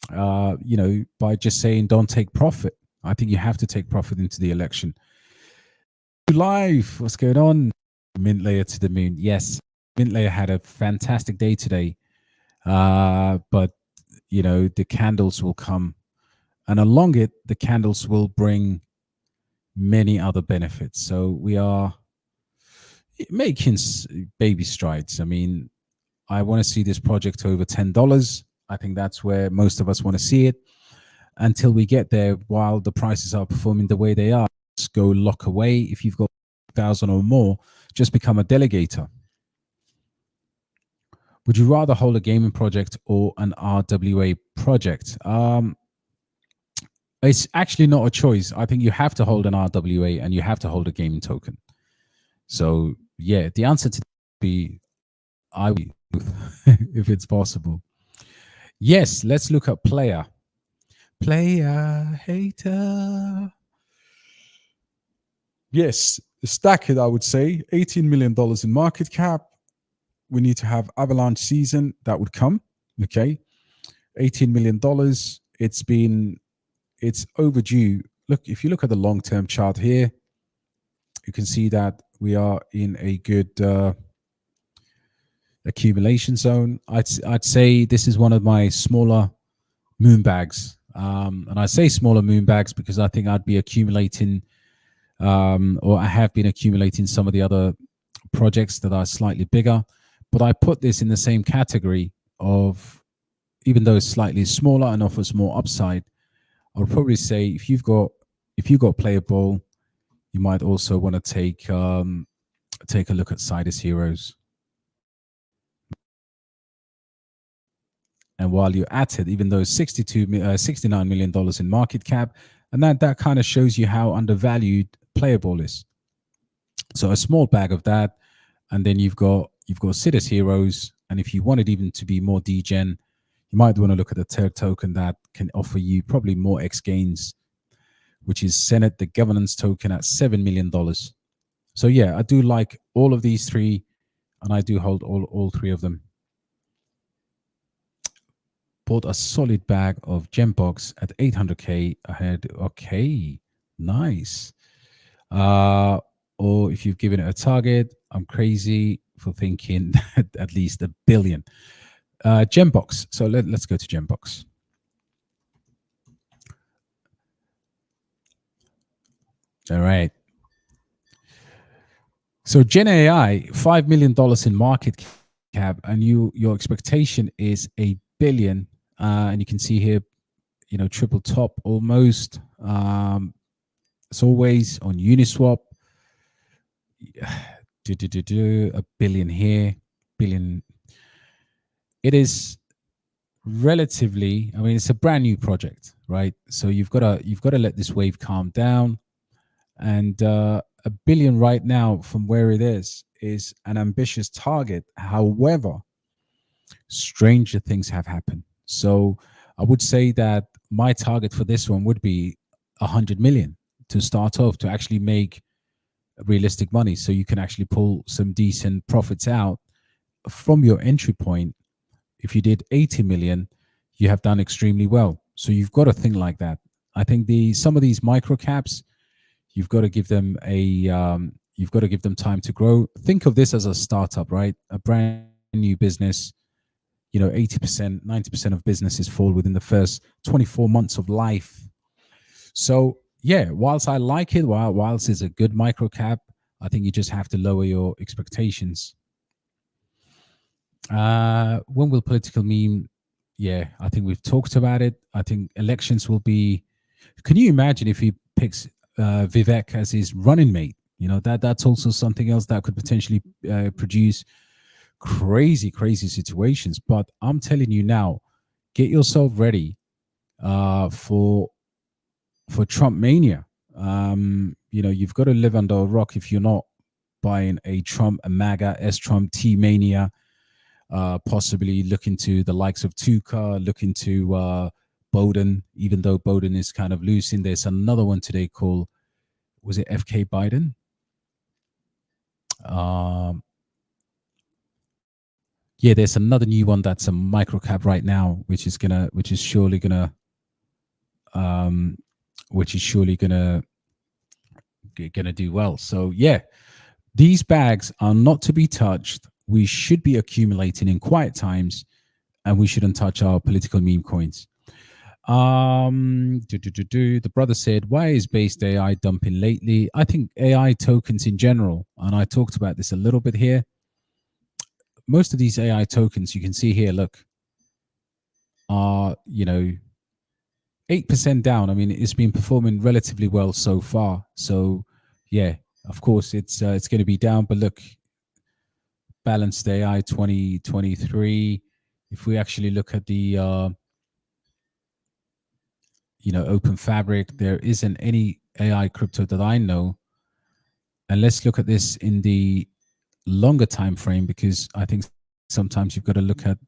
by just saying don't take profit. I think you have to take profit into the election. Live, what's going on? Mintlayer to the moon. Yes, Mintlayer had a fantastic day today, but the candles will come, and along it, the candles will bring many other benefits. So we are making baby strides. I mean, I want to see this project over $10. I think that's where most of us want to see it. Until we get there, while the prices are performing the way they are, just go lock away. If you've got 1,000 or more, just become a delegator. Would you rather hold a gaming project or an RWA project? It's actually not a choice. I think you have to hold an RWA and you have to hold a gaming token. So yeah, the answer to be I will, if it's possible. Yes, let's look at player hater. Yes, stack it, I would say. $18 million in market cap. We need to have Avalanche season that would come. Okay, $18 million. It's overdue. Look, if you look at the long-term chart here, you can see that we are in a good accumulation zone. I'd say this is one of my smaller moon bags. And I say smaller moon bags because I think I'd be accumulating or I have been accumulating some of the other projects that are slightly bigger. But I put this in the same category of, even though it's slightly smaller and offers more upside, I would probably say if you've got playable, you might also want to take a look at Sidus Heroes. And while you're at it, even though $69 million in market cap, And that kind of shows you how undervalued Playable is. So a small bag of that, and then you've got Citus Heroes. And if you want it even to be more degen, you might want to look at the third token that can offer you probably more X gains, which is Senate, the governance token, at $7 million. So yeah, I do like all of these three, and I do hold all three of them. Bought a solid bag of Gembox at 800K ahead. Okay, nice. Or if you've given it a target, I'm crazy for thinking at least $1 billion. Gembox. So let's go to Gembox. All right. So Gen AI, $5 million in market cap, and your expectation is $1 billion. And you can see here, triple top almost. As always on Uniswap, $1 billion here, billion. It is relatively, it's a brand new project, right? So you've got to let this wave calm down, and $1 billion right now from where it is an ambitious target. However, stranger things have happened. So I would say that my target for this one would be 100 million to start off, to actually make realistic money, so you can actually pull some decent profits out from your entry point. If you did 80 million, you have done extremely well. So you've got to think like that. I think some of these micro caps, you've got to give them time to grow. Think of this as a startup, right? A brand new business. 80%, 90% of businesses fall within the first 24 months of life. So yeah, whilst I like it, whilst it's a good micro cap, I think you just have to lower your expectations. When will political meme? Yeah, I think we've talked about it. I think elections will be. Can you imagine if he picks Vivek as his running mate? That's also something else that could potentially produce crazy situations. But I'm telling you now, get yourself ready for Trump mania. You've got to live under a rock if you're not buying a Trump, a MAGA, S-Trump, T-mania. Possibly look into the likes of Tuka, look into Bowden, even though Bowden is kind of losing. There's another one today called, was it FK Biden? Yeah, there's another new one that's a micro cap right now, which is surely gonna do well. So yeah, these bags are not to be touched. We should be accumulating in quiet times, and we shouldn't touch our political meme coins. The brother said, why is based AI dumping lately? I think AI tokens in general, and I talked about this a little bit here. Most of these AI tokens, you can see here, look, are 8% down. It's been performing relatively well so far. So yeah, of course it's going to be down, but look, balanced AI 2023. If we actually look at the Open Fabric, there isn't any AI crypto that I know. And let's look at this in the longer time frame, because I think sometimes you've got to look at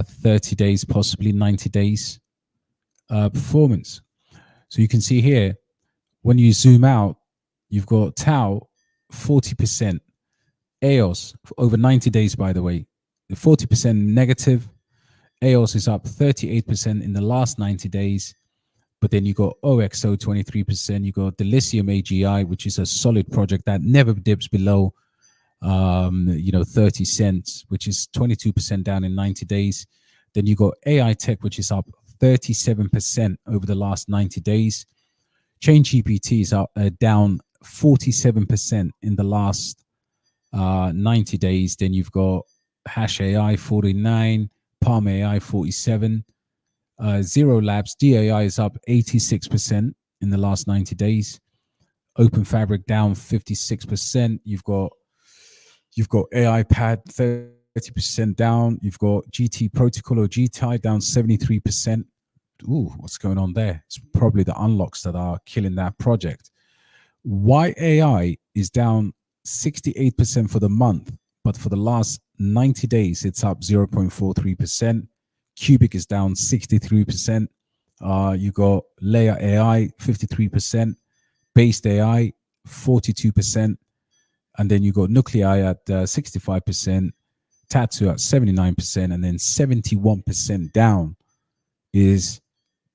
30 days, possibly 90 days performance. So you can see here, when you zoom out, you've got Tau 40%, EOS over 90 days, by the way, 40% negative. EOS is up 38% in the last 90 days. But then you got OXO 23%. You got Delicium AGI, which is a solid project that never dips below 30 cents, which is 22% down in 90 days. Then you got AI Tech, which is up 37% over the last 90 days. Chain GPT is up, down 47% in the last 90 days. Then you've got Hash AI 49, Palm AI 47. Zero Labs DAI is up 86% in the last 90 days. Open Fabric down 56%. You've got AI Pad 30% down. You've got GT Protocol or GTI down 73%. ooh, what's going on there? It's probably the unlocks that are killing that project. Why AI is down 68% for the month, but for the last 90 days, it's up 0.43%. Cubic is down 63%. You got Layer AI, 53%. Based AI, 42%. And then you got Nuclei at 65%. Tattoo at 79%. And then 71% down is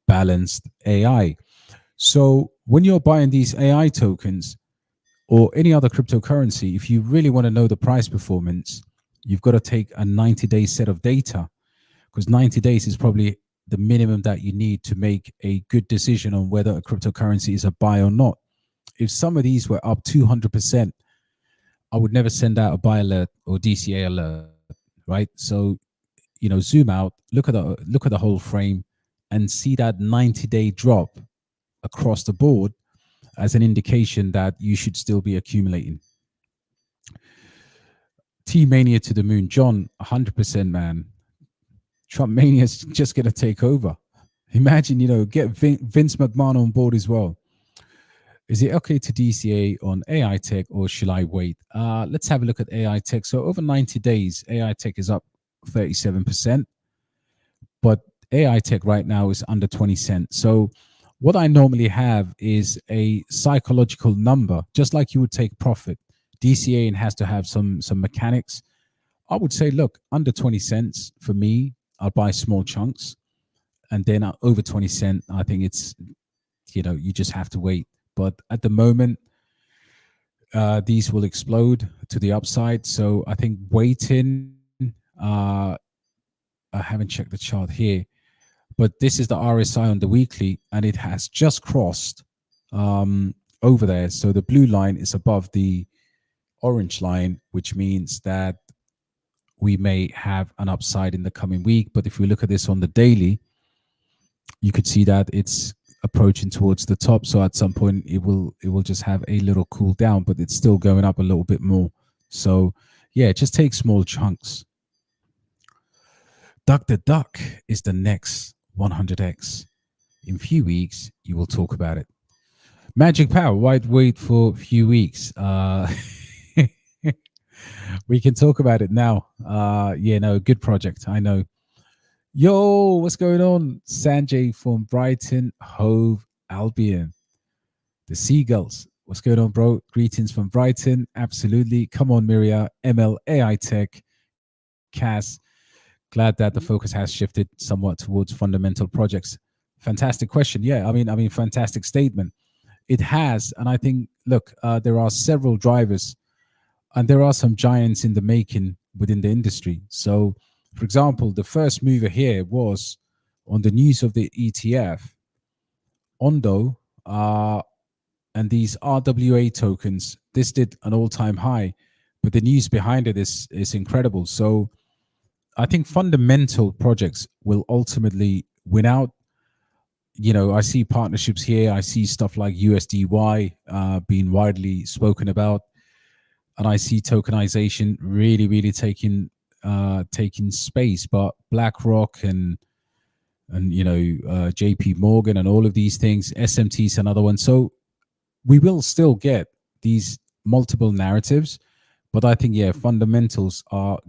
balanced AI. So when you're buying these AI tokens or any other cryptocurrency, if you really want to know the price performance, you've got to take a 90-day set of data, because 90 days is probably the minimum that you need to make a good decision on whether a cryptocurrency is a buy or not. If some of these were up 200%, I would never send out a buy alert or DCA alert, right? So, zoom out, look at the whole frame, and see that 90-day drop across the board as an indication that you should still be accumulating. T-Mania to the moon. John, 100%, man. Trump Mania is just going to take over. Imagine, get Vince McMahon on board as well. Is it okay to DCA on AI tech, or should I wait? Let's have a look at AI tech. So over 90 days, AI tech is up 37%, but AI tech right now is under 20 cents. So what I normally have is a psychological number, just like you would take profit. DCA has to have some mechanics. I would say, look, under 20 cents for me, I'll buy small chunks. And then over 20 cents, I think it's, you just have to wait. But at the moment, these will explode to the upside. So I think waiting, I haven't checked the chart here, but this is the RSI on the weekly, and it has just crossed over there. So the blue line is above the orange line, which means that we may have an upside in the coming week. But if we look at this on the daily, you could see that it's approaching towards the top. So at some point it will just have a little cool down, but it's still going up a little bit more. So yeah, just take small chunks. Duck the Duck is the next 100x. In a few weeks, you will talk about it. Magic Power, why'd wait for a few weeks? We can talk about it now. Good project. I know. Yo, what's going on? Sanjay from Brighton, Hove, Albion. The Seagulls. What's going on, bro? Greetings from Brighton. Absolutely. Come on, Miria. ML, AI Tech, Cas. Glad that the focus has shifted somewhat towards fundamental projects. Fantastic question. Yeah, I mean, fantastic statement. It has, and I think, look, there are several drivers, and there are some giants in the making within the industry. So, for example, the first mover here was on the news of the ETF, Ondo, and these RWA tokens. This did an all-time high, but the news behind it is incredible. So I think fundamental projects will ultimately win out. I see partnerships here. I see stuff like USDY being widely spoken about, and I see tokenization really taking space. But BlackRock and JP Morgan and all of these things, SMT is another one. So we will still get these multiple narratives, but I think fundamentals are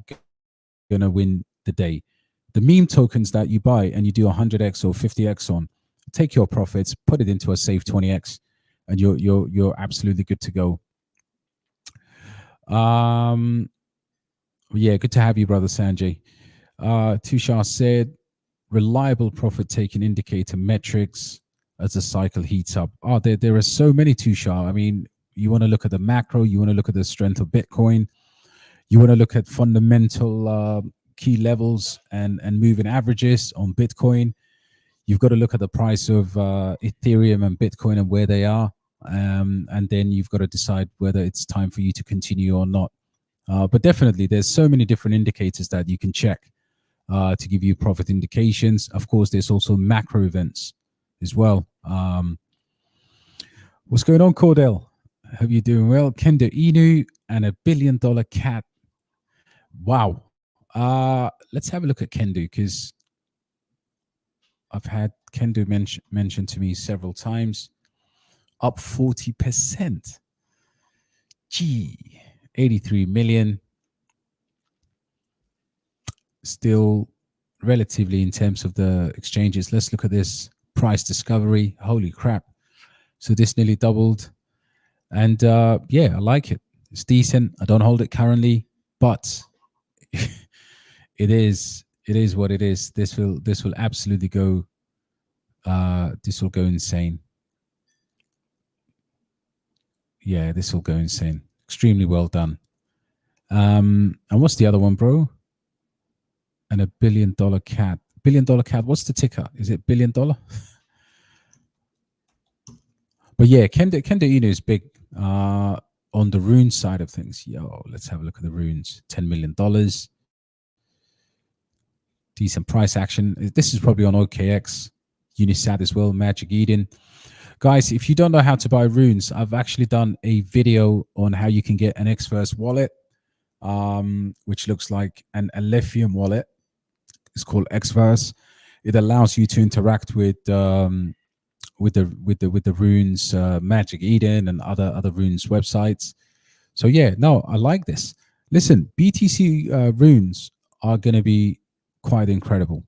going to win the day. The meme tokens that you buy and you do 100x or 50x on, take your profits, put it into a safe 20x, and you're absolutely good to go. Good to have you, brother Sanjay. Tushar said, reliable profit taking indicator metrics as the cycle heats up. There are so many, Tushar. I mean, you want to look at the macro, you want to look at the strength of Bitcoin, you want to look at fundamental key levels and moving averages on Bitcoin. You've got to look at the price of Ethereum and Bitcoin and where they are. And then you've got to decide whether it's time for you to continue or not. But definitely, there's so many different indicators that you can check to give you profit indications. Of course, there's also macro events as well. What's going on, Cordell? Hope you're doing well. Kendo Inu and $1 billion cat. Wow. Let's have a look at Kendo, because I've had Kendo mention to me several times, up 40%. Gee, 83 million. Still relatively in terms of the exchanges. Let's look at this price discovery. Holy crap. So this nearly doubled. And yeah, I like it. It's decent. I don't hold it currently, but it is what it is. This will absolutely go this will go insane. Yeah, this will go insane. Extremely well done. And what's the other one, bro? And a $1 billion cat. $1 billion cat. What's the ticker? Is it $1 billion? But yeah, Kendo Inu is big on the rune side of things. Yo, let's have a look at the runes. $10 million. Decent price action. This is probably on OKX, Unisat as well, Magic Eden. Guys, if you don't know how to buy runes, I've actually done a video on how you can get an Xverse wallet, which looks like an Alephium wallet. It's called Xverse. It allows you to interact with the runes, Magic Eden, and other runes websites. So yeah, no, I like this. Listen, BTC runes are going to be quite incredible.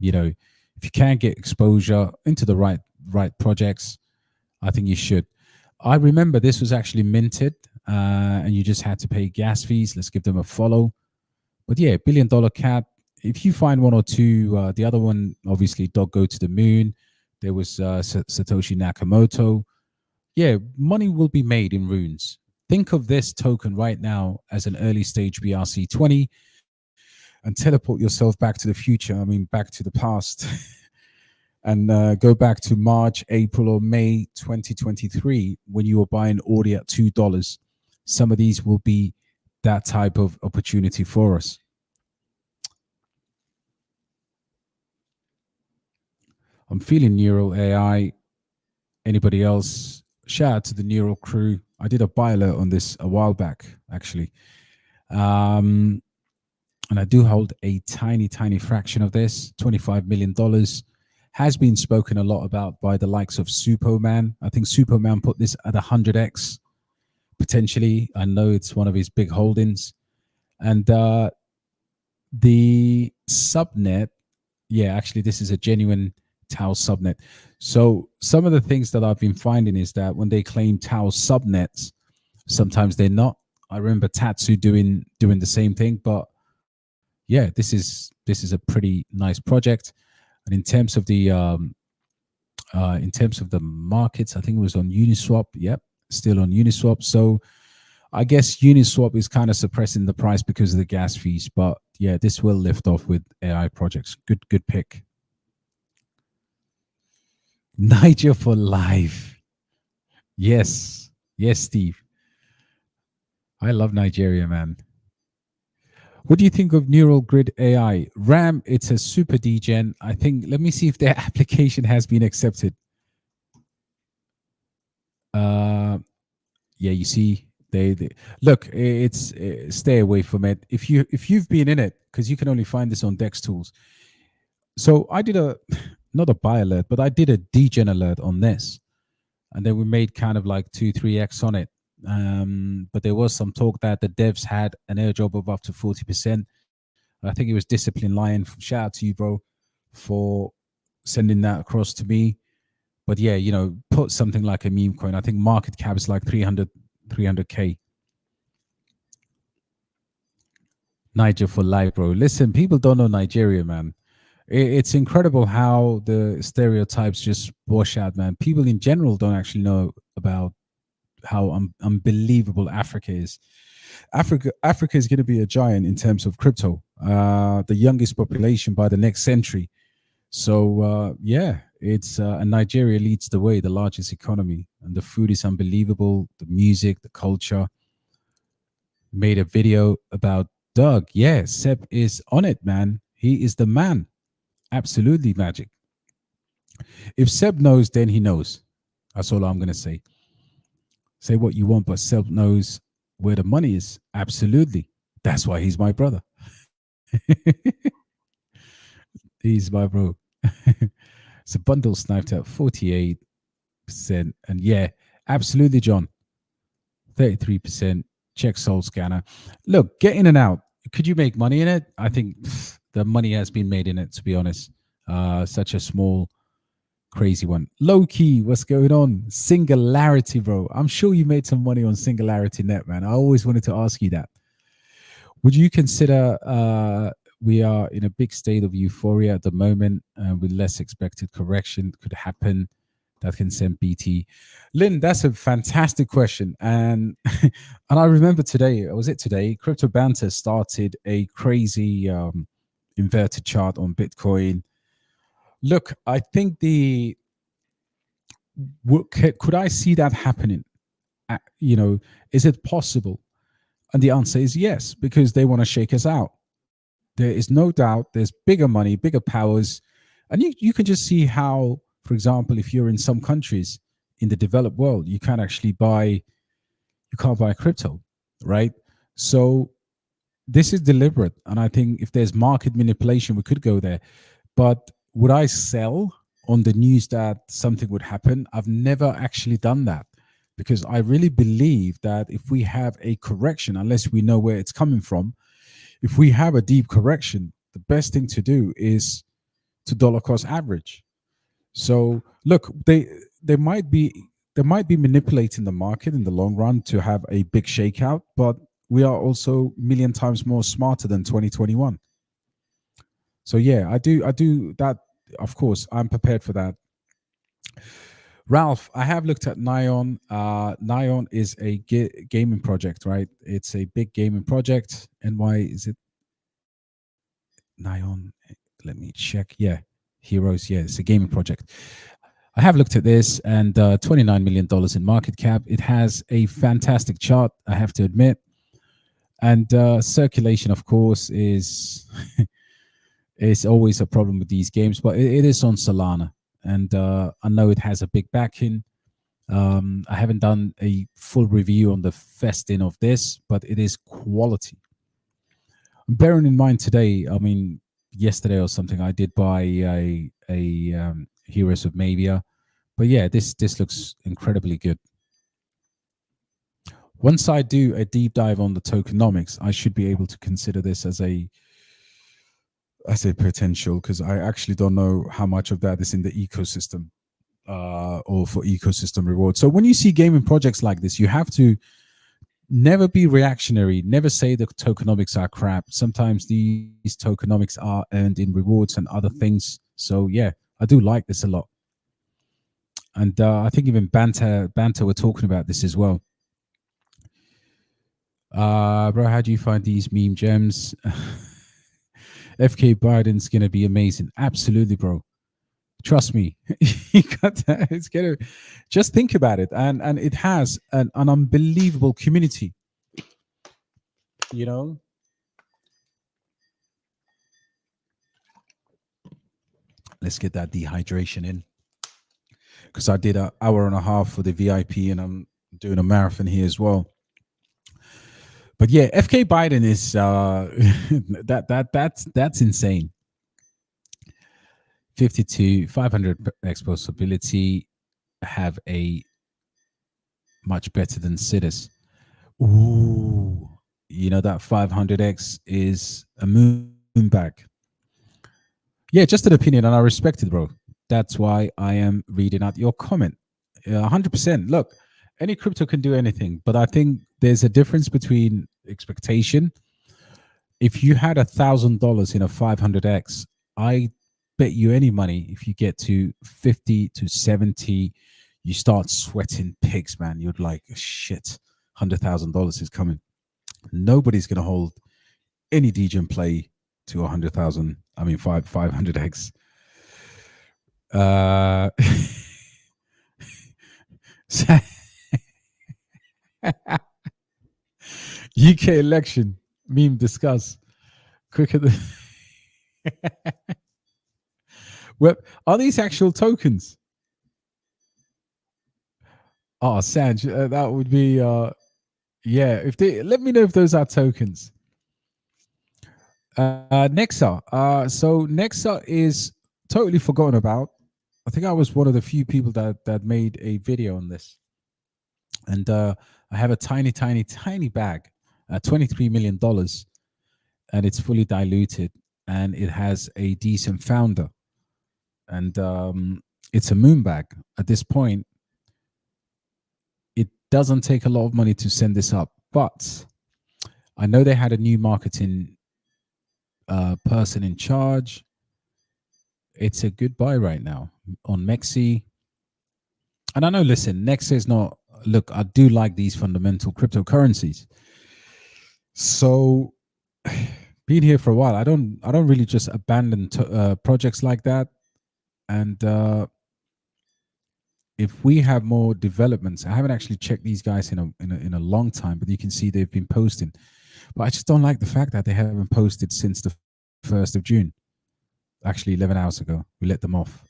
You know, if you can get exposure into the right projects, I think you should. I remember this was actually minted, and you just had to pay gas fees. Let's give them a follow. But yeah, $1 billion cat. If you find one or two, the other one, obviously, Dog Go to the Moon. There was Satoshi Nakamoto. Yeah, money will be made in runes. Think of this token right now as an early stage BRC20 and teleport yourself back to the future. I mean, back to the past. And go back to March, April, or May 2023 when you were buying Audi at $2. Some of these will be that type of opportunity for us. I'm feeling Neural AI. Anybody else? Shout out to the Neural crew. I did a buy alert on this a while back, actually. And I do hold a tiny fraction of this, $25 million. Has been spoken a lot about by the likes of Superman. I think Superman put this at 100x, potentially. I know it's one of his big holdings. And the subnet, yeah, actually, this is a genuine Tau subnet. So some of the things that I've been finding is that when they claim Tau subnets, sometimes they're not. I remember Tatsu doing the same thing, but yeah, this is a pretty nice project. And in terms of the markets, I think it was on Uniswap. Yep, still on Uniswap. So I guess Uniswap is kind of suppressing the price because of the gas fees. But yeah, this will lift off with AI projects. Good pick. Niger for life. Yes, Steve. I love Nigeria, man. What do you think of Neural Grid AI? RAM, it's a super degen. I think, let me see if their application has been accepted. Yeah, you see, they look, it's stay away from it. If you've been in it, because you can only find this on Dex Tools. So I did not a buy alert, but I did a degen alert on this. And then we made kind of like 2-3x on it. But there was some talk that the devs had an airdrop of up to 40%. I think it was Discipline Lion. Shout out to you, bro, for sending that across to me. But yeah, you know, put something like a meme coin. I think market cap is like 300K. Niger for life, bro. Listen, people don't know Nigeria, man. It's incredible how the stereotypes just wash out, man. People in general don't actually know about how unbelievable Africa is. Africa is going to be a giant in terms of crypto, the youngest population by the next century. So yeah, it's and Nigeria leads the way, the largest economy, and the food is unbelievable. The music, the culture. Made a video about Doug. Yeah, Seb is on it, man. He is the man. Absolutely magic. If Seb knows, then he knows. That's all I'm going to say. Say what you want, but Seb knows where the money is. Absolutely. That's why he's my brother. He's my bro. So bundle sniped at 48%. And yeah, absolutely, John. 33%. Check Soul Scanner. Look, get in and out. Could you make money in it? I think the money has been made in it, to be honest. Such a small, crazy one. Low key, what's going on? Singularity, bro. I'm sure you made some money on Singularity Net, man. I always wanted to ask you that. Would you consider we are in a big state of euphoria at the moment, with less expected correction could happen that can send BT? Lynn, that's a fantastic question. And and I remember today, was it today? Crypto Banter started a crazy inverted chart on Bitcoin. Look, I think could I see that happening? Is it possible? And the answer is yes, because they want to shake us out. There is no doubt there's bigger money, bigger powers. And you can just see how, for example, if you're in some countries in the developed world, you can't buy crypto, right? So this is deliberate. And I think if there's market manipulation, we could go there. But would I sell on the news that something would happen? I've never actually done that, because I really believe that if we have a correction, unless we know where it's coming from, if we have a deep correction, the best thing to do is to dollar cost average. So look, they might be manipulating the market in the long run to have a big shakeout, but we are also a million times more smarter than 2021. So yeah, I do that. Of course, I'm prepared for that. Ralph, I have looked at Nion. Nion is a gaming project, right? It's a big gaming project. Is it Nion? Let me check. Yeah, Heroes. Yeah, it's a gaming project. I have looked at this, and $29 million in market cap. It has a fantastic chart, I have to admit. And circulation, of course, is is always a problem with these games, but it is on Solana. And I know it has a big backing. I haven't done a full review on the vesting of this, but it is quality. Bearing in mind today, I mean, yesterday or something, I did buy a Heroes of Mavia, but yeah, this looks incredibly good. Once I do a deep dive on the tokenomics, I should be able to consider this as a potential, because I actually don't know how much of that is in the ecosystem or for ecosystem rewards. So when you see gaming projects like this, you have to never be reactionary, never say the tokenomics are crap. Sometimes these tokenomics are earned in rewards and other things. So yeah, I do like this a lot. And I think even Banter were talking about this as well. Bro, how do you find these meme gems? FK Biden's gonna be amazing. Absolutely, bro. Trust me. It's gonna, just think about it. And it has an unbelievable community. You know? Let's get that dehydration in. Because I did an hour and a half for the VIP, and I'm doing a marathon here as well. But yeah, FK Biden is that's insane. 52, 500x possibility, have a much better than Sidus. Ooh, that 500x is a moon back. Yeah, just an opinion, and I respect it, bro. That's why I am reading out your comment. 100%. Look, any crypto can do anything, but I think there's a difference between expectation. If you had $1,000 in a 500x, I bet you any money, if you get to 50 to 70, you start sweating pigs, man. You're like, shit, $100,000 is coming. Nobody's going to hold any DJ play to 100,000. I mean, 500x. UK election meme discuss quicker than well, are these actual tokens? Oh, Sanj, that would be yeah, if they let me know if those are tokens. Nexa. So Nexa is totally forgotten about. I think I was one of the few people that made a video on this. And I have a tiny bag, $23 million, and it's fully diluted, and it has a decent founder, and it's a moon bag. At this point, it doesn't take a lot of money to send this up, but I know they had a new marketing person in charge. It's a good buy right now on MEXC. And I know, listen, next is not, look, I do like these fundamental cryptocurrencies. So being here for a while, I don't really just abandon projects like that. And if we have more developments, I haven't actually checked these guys in a long time, but you can see they've been posting. But I just don't like the fact that they haven't posted since the 1st of June. Actually, 11 hours ago, we let them off.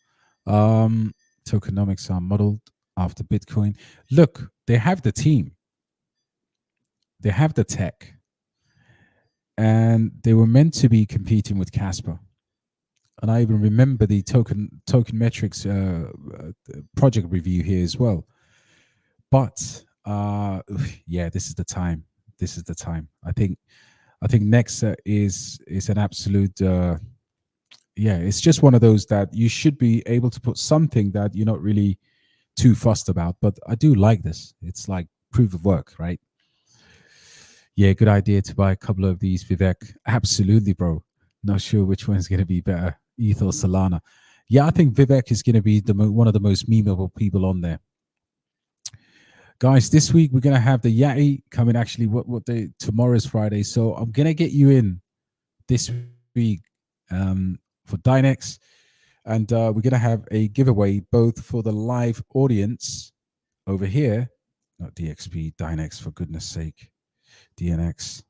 Tokenomics are modeled after Bitcoin. Look, they have the team, they have the tech, and they were meant to be competing with Casper. And I even remember the token metrics project review here as well. But yeah, this is the time. This is the time. I think next is an absolute. Yeah, it's just one of those that you should be able to put something that you're not really too fussed about. But I do like this. It's like proof of work, right? Yeah, good idea to buy a couple of these, Vivek. Absolutely, bro. Not sure which one's going to be better, ETH or Solana. Yeah, I think Vivek is going to be one of the most memeable people on there. Guys, this week we're going to have the Yati coming. Actually, what day? Tomorrow is Friday. So I'm going to get you in this week for Dynex. And we're going to have a giveaway both for the live audience over here. Not DXP, Dynex, for goodness sake. DNX.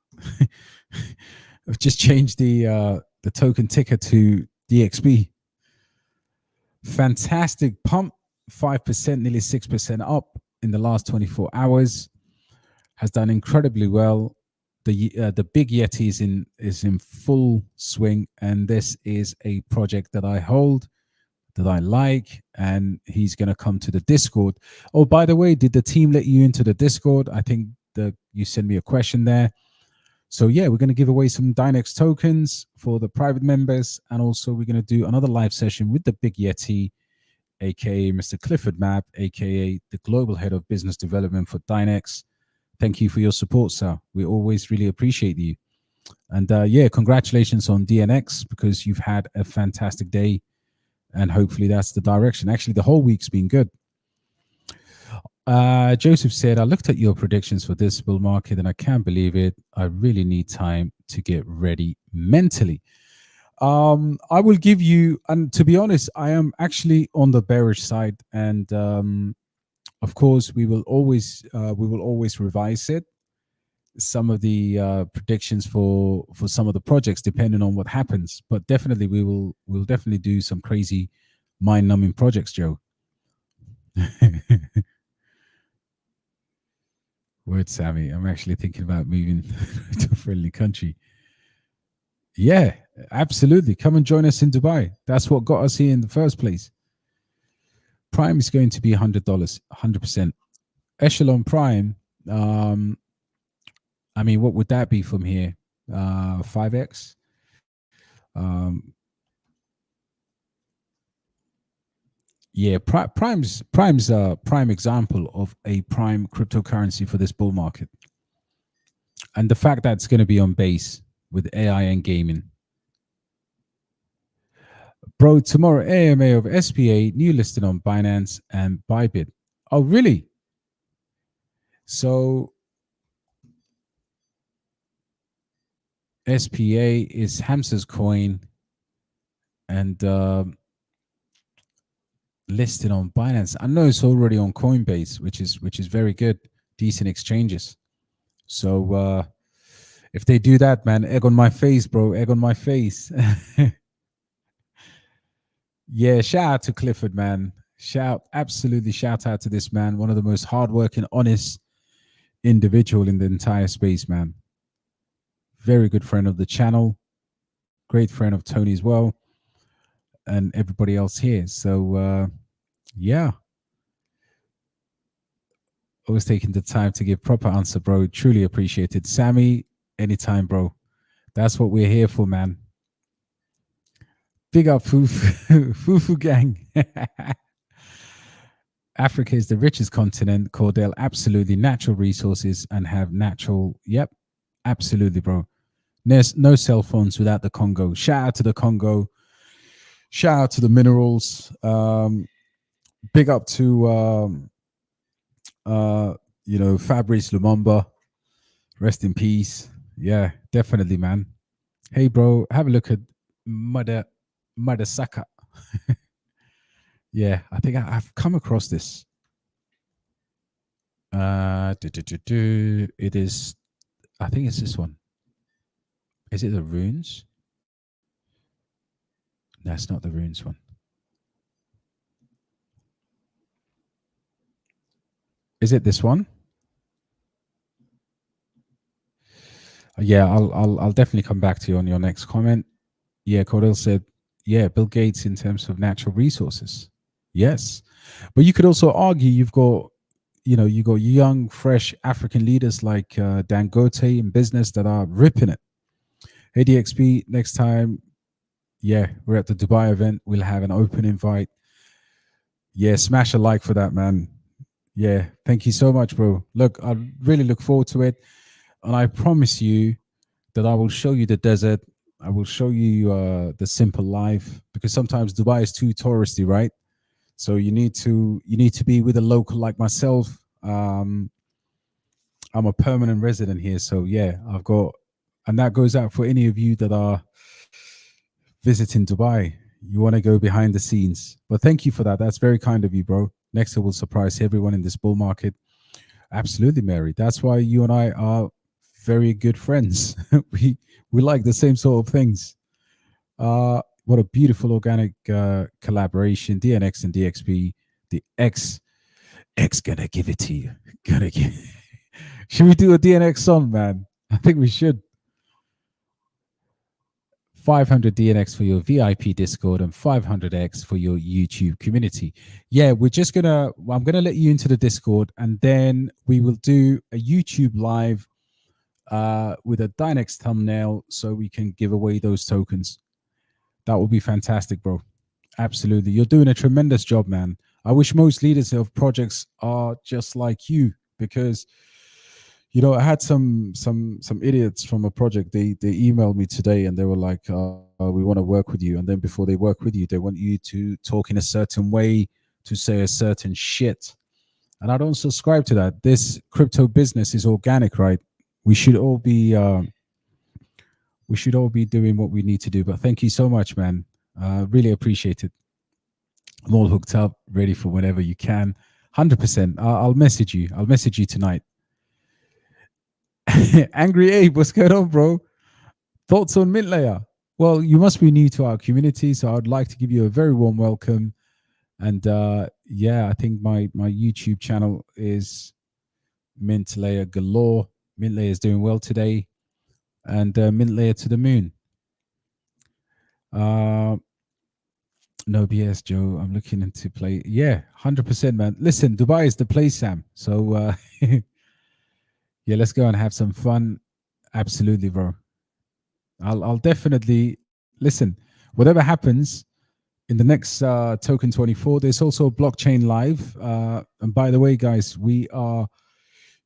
I've just changed the token ticker to DXB. Fantastic pump, 5%, nearly 6% up in the last 24 hours. Has done incredibly well. The big Yeti is in full swing, and this is a project that I hold, that I like, and he's going to come to the Discord. Oh, by the way, did the team let you into the Discord? I think that you sent me a question there. So yeah, we're going to give away some Dynex tokens for the private members, and also we're going to do another live session with the big Yeti, aka Mr. Clifford Mapp, aka the global head of business development for Dynex. Thank you for your support, sir. We always really appreciate you. And yeah, congratulations on DNX, because you've had a fantastic day, and hopefully that's the direction. Actually, the whole week's been good. Joseph said, I looked at your predictions for this bull market and I can't believe it. I really need time to get ready mentally. I will give you, and to be honest, I am actually on the bearish side, and of course we will always revise it. Some of the predictions for some of the projects, depending on what happens, but definitely we'll definitely do some crazy mind-numbing projects, Joe. Word, Sammy. I'm actually thinking about moving to a friendly country. Yeah, absolutely. Come and join us in Dubai. That's what got us here in the first place. Prime is going to be $100, 100%. Echelon Prime, I mean, what would that be from here? 5x? Yeah, Prime's a prime example of a prime cryptocurrency for this bull market. And the fact that it's going to be on base with AI and gaming. Bro, tomorrow AMA of SPA, new listed on Binance and Bybit. Oh, really? So SPA is Hamster's coin, and listed on Binance. I know it's already on Coinbase, which is very good, decent exchanges. So if they do that, man, egg on my face, bro, egg on my face. Yeah, shout out to Clifford, man. Absolutely shout out to this man, one of the most hardworking, honest individual in the entire space, man. Very good friend of the channel, great friend of Tony as well. and everybody else here. So yeah, always taking the time to give proper answer, bro. Truly appreciate it. Sammy, anytime, bro. That's what we're here for, man. Big up, Fufu, Fufu gang. Africa is the richest continent, Cordell. Absolutely. Natural resources and have natural. Yep. Absolutely, bro. There's no cell phones without the Congo. Shout out to the Congo. Shout out to the minerals. Big up to, Fabrice Lumumba. Rest in peace. Yeah, definitely, man. Hey, bro, have a look at Mother Saka. Yeah, I think I've come across this. It is, I think it's this one. Is it the runes? That's not the runes one. Is it this one? Yeah, I'll definitely come back to you on your next comment. Yeah, Cordell said, yeah, Bill Gates in terms of natural resources. Yes, but you could also argue you got young, fresh African leaders like Dangote in business that are ripping it. Hey, DXP, next time, yeah, we're at the Dubai event. We'll have an open invite. Yeah, smash a like for that, man. Yeah, thank you so much, bro. Look, I really look forward to it. And I promise you that I will show you the desert. I will show you the simple life, because sometimes Dubai is too touristy, right? So you need to be with a local like myself. I'm a permanent resident here, so yeah, and that goes out for any of you that are visiting Dubai. You want to go behind the scenes. But thank you for that. That's very kind of you, bro. Next, I will surprise everyone in this bull market. Absolutely, Mary. That's why you and I are very good friends. we like the same sort of things. What a beautiful organic collaboration. DNX and DXP. The X gonna give it to you. Gonna give. Should we do a DNX song, man? I think we should. 500 DNX for your VIP Discord and 500X for your YouTube community. Yeah, I'm gonna let you into the Discord, and then we will do a YouTube live with a Dynex thumbnail so we can give away those tokens. That would be fantastic, bro. Absolutely. You're doing a tremendous job, man. I wish most leaders of projects are just like you, because I had some idiots from a project. They emailed me today and they were like, we want to work with you. And then before they work with you, they want you to talk in a certain way, to say a certain shit. And I don't subscribe to that. This crypto business is organic, right? We should all be doing what we need to do. But thank you so much, man. Really appreciate it. I'm all hooked up, ready for whenever you can. 100%. I'll message you. I'll message you tonight. Angry Abe, what's going on, bro? Thoughts on Mintlayer? Well, you must be new to our community, so I'd like to give you a very warm welcome. And yeah, I think my YouTube channel is Mintlayer galore. Mintlayer is doing well today, and Mintlayer to the moon. No BS, Joe. I'm looking into play. Yeah, 100%, man. Listen, Dubai is the place, Sam. So yeah, let's go and have some fun. Absolutely, bro. I'll definitely listen. Whatever happens in the next Token 24, there's also Blockchain Live. And by the way, guys, we are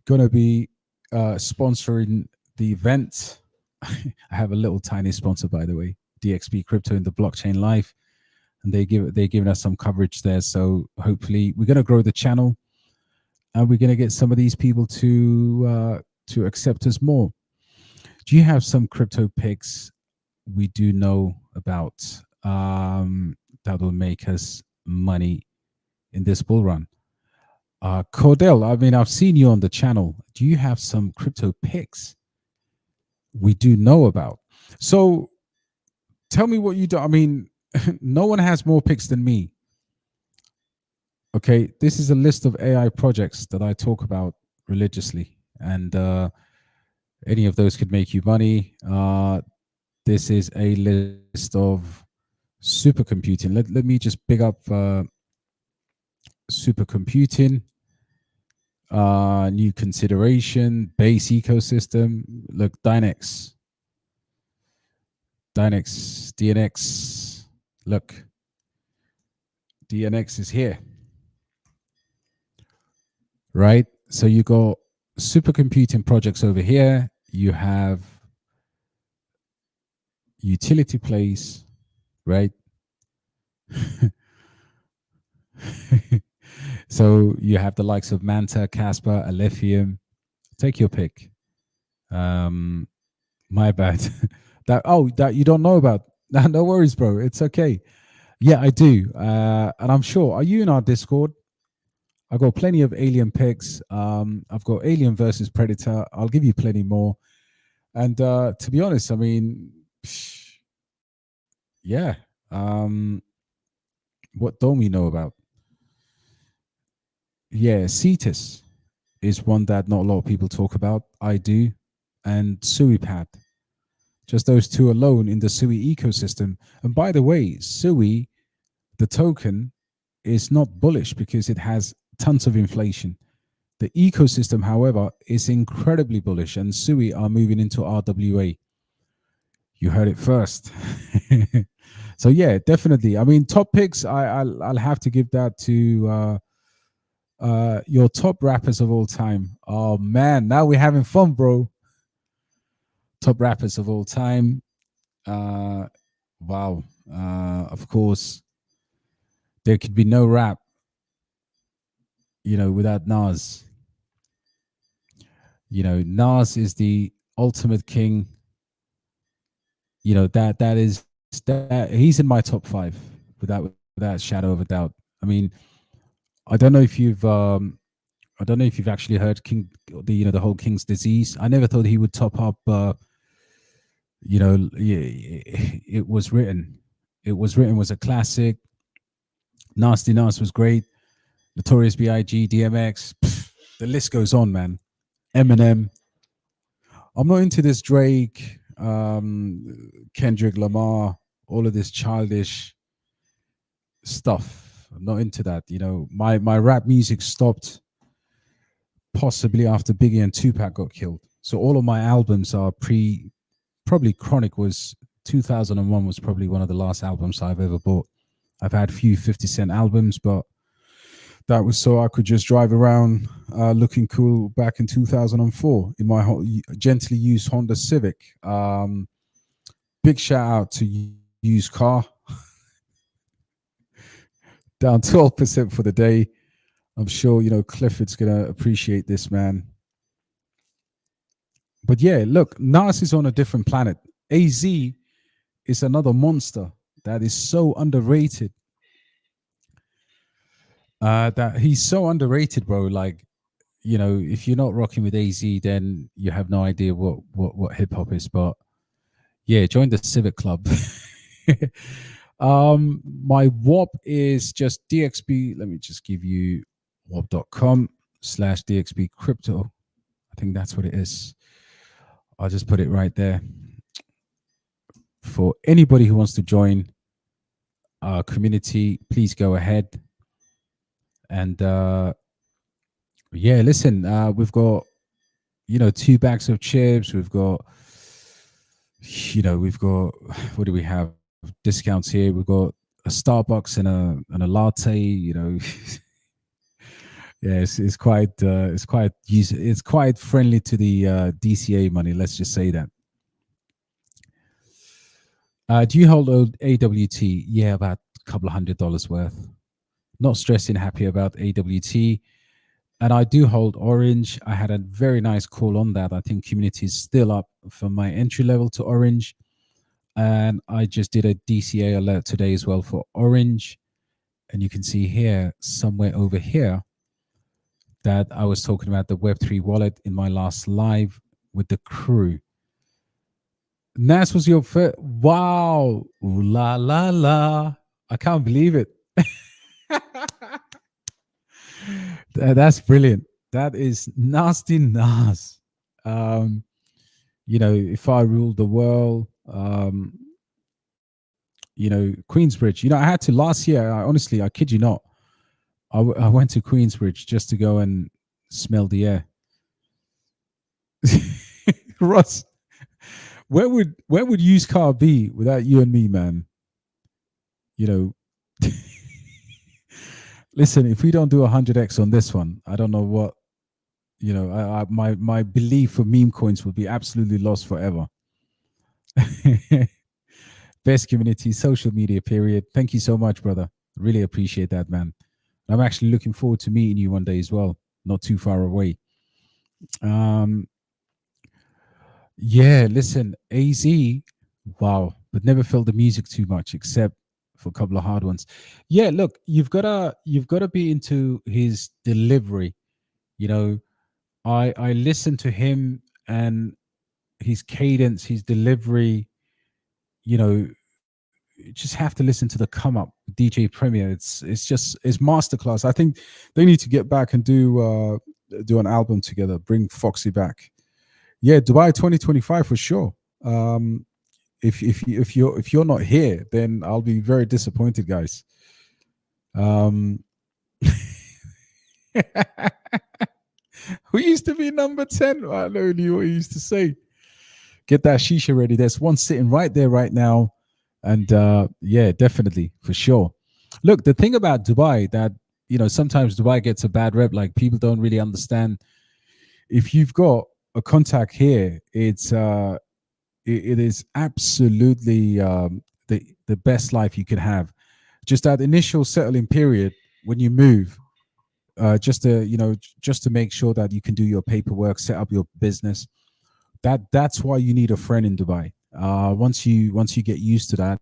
going to be sponsoring the event. I have a little tiny sponsor, by the way, DXP Crypto in the Blockchain Live. And they're giving us some coverage there. So hopefully we're going to grow the channel, and we're going to get some of these people to accept us more. Do you have some crypto picks we do know about that will make us money in this bull run? Cordell, I mean, I've seen you on the channel. Do you have some crypto picks we do know about? So tell me what you do. I mean, no one has more picks than me. Okay, this is a list of AI projects that I talk about religiously, and any of those could make you money. This is a list of supercomputing. Let me just pick up supercomputing. New consideration, base ecosystem. Look, Dynex, DNX. Look, DNX is here, right? So you got supercomputing projects over here. You have utility plays, right? So you have the likes of Manta, Casper, Alephium. Take your pick. My bad. that you don't know about. No worries, bro. It's okay. Yeah, I do. And I'm sure. Are you in our Discord? I've got plenty of alien picks. I've got Alien versus Predator. I'll give you plenty more. And to be honest, I mean, yeah. What don't we know about? Yeah, Cetus is one that not a lot of people talk about. I do. And SuiPad. Just those two alone in the Sui ecosystem. And by the way, Sui, the token, is not bullish because it has tons of inflation. The ecosystem, however, is incredibly bullish, and Sui are moving into RWA. You heard it first. So yeah, definitely. I mean, top picks. I'll have to give that to your top rappers of all time. Oh man, now we're having fun, bro. Top rappers of all time. Wow. Of course, there could be no rap, without Nas. Nas is the ultimate king. That he's in my top 5 without shadow of a doubt. I mean, I don't know if you've actually heard the whole King's Disease. I never thought he would top up. It was written. It was written was a classic. Nasty Nas was great. Notorious B.I.G., DMX. The list goes on, man. Eminem. I'm not into this Drake, Kendrick Lamar, all of this childish stuff. I'm not into that. My rap music stopped possibly after Biggie and Tupac got killed. So all of my albums are probably Chronic was 2001 was probably one of the last albums I've ever bought. I've had a few 50 Cent albums, but that was so I could just drive around looking cool back in 2004 in my gently used Honda Civic. Big shout out to Used Car. Down 12% for the day. I'm sure, Clifford's going to appreciate this, man. But yeah, look, Nas is on a different planet. AZ is another monster that is so underrated. That he's so underrated, bro. Like, if you're not rocking with AZ, then you have no idea what hip hop is. But yeah, join the Civic Club. My WAP is just DXB. Let me just give you wap.com/DXB crypto. I think that's what it is. I'll just put it right there. For anybody who wants to join our community, please go ahead. And yeah, listen, we've got 2 bags of chips. We've got what do we have? Discounts here. We've got a Starbucks and a latte. Yeah, it's quite friendly to the DCA money. Let's just say that. Do you hold AWT? Yeah, about a couple of $100 worth. Not stressing happy about AWT. And I do hold Orange. I had a very nice call on that. I think community is still up for my entry level to Orange. And I just did a DCA alert today as well for Orange. And you can see here, somewhere over here, that I was talking about the Web3 wallet in my last live with the crew. Nas was your first. Wow. Ooh, la, la, la. I can't believe it. That's brilliant. That is nasty Nas. If I ruled the world, Queensbridge. I had to last year. Honestly, I kid you not. I went to Queensbridge just to go and smell the air. Ross, where would used car be without you and me, man? Listen, if we don't do 100x on this one, I don't know what. My belief for meme coins will be absolutely lost forever. Best community, social media, period. Thank you so much, brother. Really appreciate that, man. I'm actually looking forward to meeting you one day as well, not too far away. Yeah, listen, AZ, wow, but never felt the music too much except for a couple of hard ones. Yeah, look, you've gotta be into his delivery. I listened to him and his cadence, his delivery. You just have to listen to the come up DJ Premier. It's masterclass. I think they need to get back and do an album together. Bring Foxy back. Yeah, Dubai 2025 for sure. If you're not here, then I'll be very disappointed, guys. Who used to be number 10? I know what he used to say. Get that shisha ready. There's one sitting right there right now. And yeah, definitely, for sure. Look, the thing about Dubai that, sometimes Dubai gets a bad rep, like people don't really understand. If you've got a contact here, it is absolutely the best life you could have. Just that initial settling period when you move, just to make sure that you can do your paperwork, set up your business. That's why you need a friend in Dubai. Once you get used to that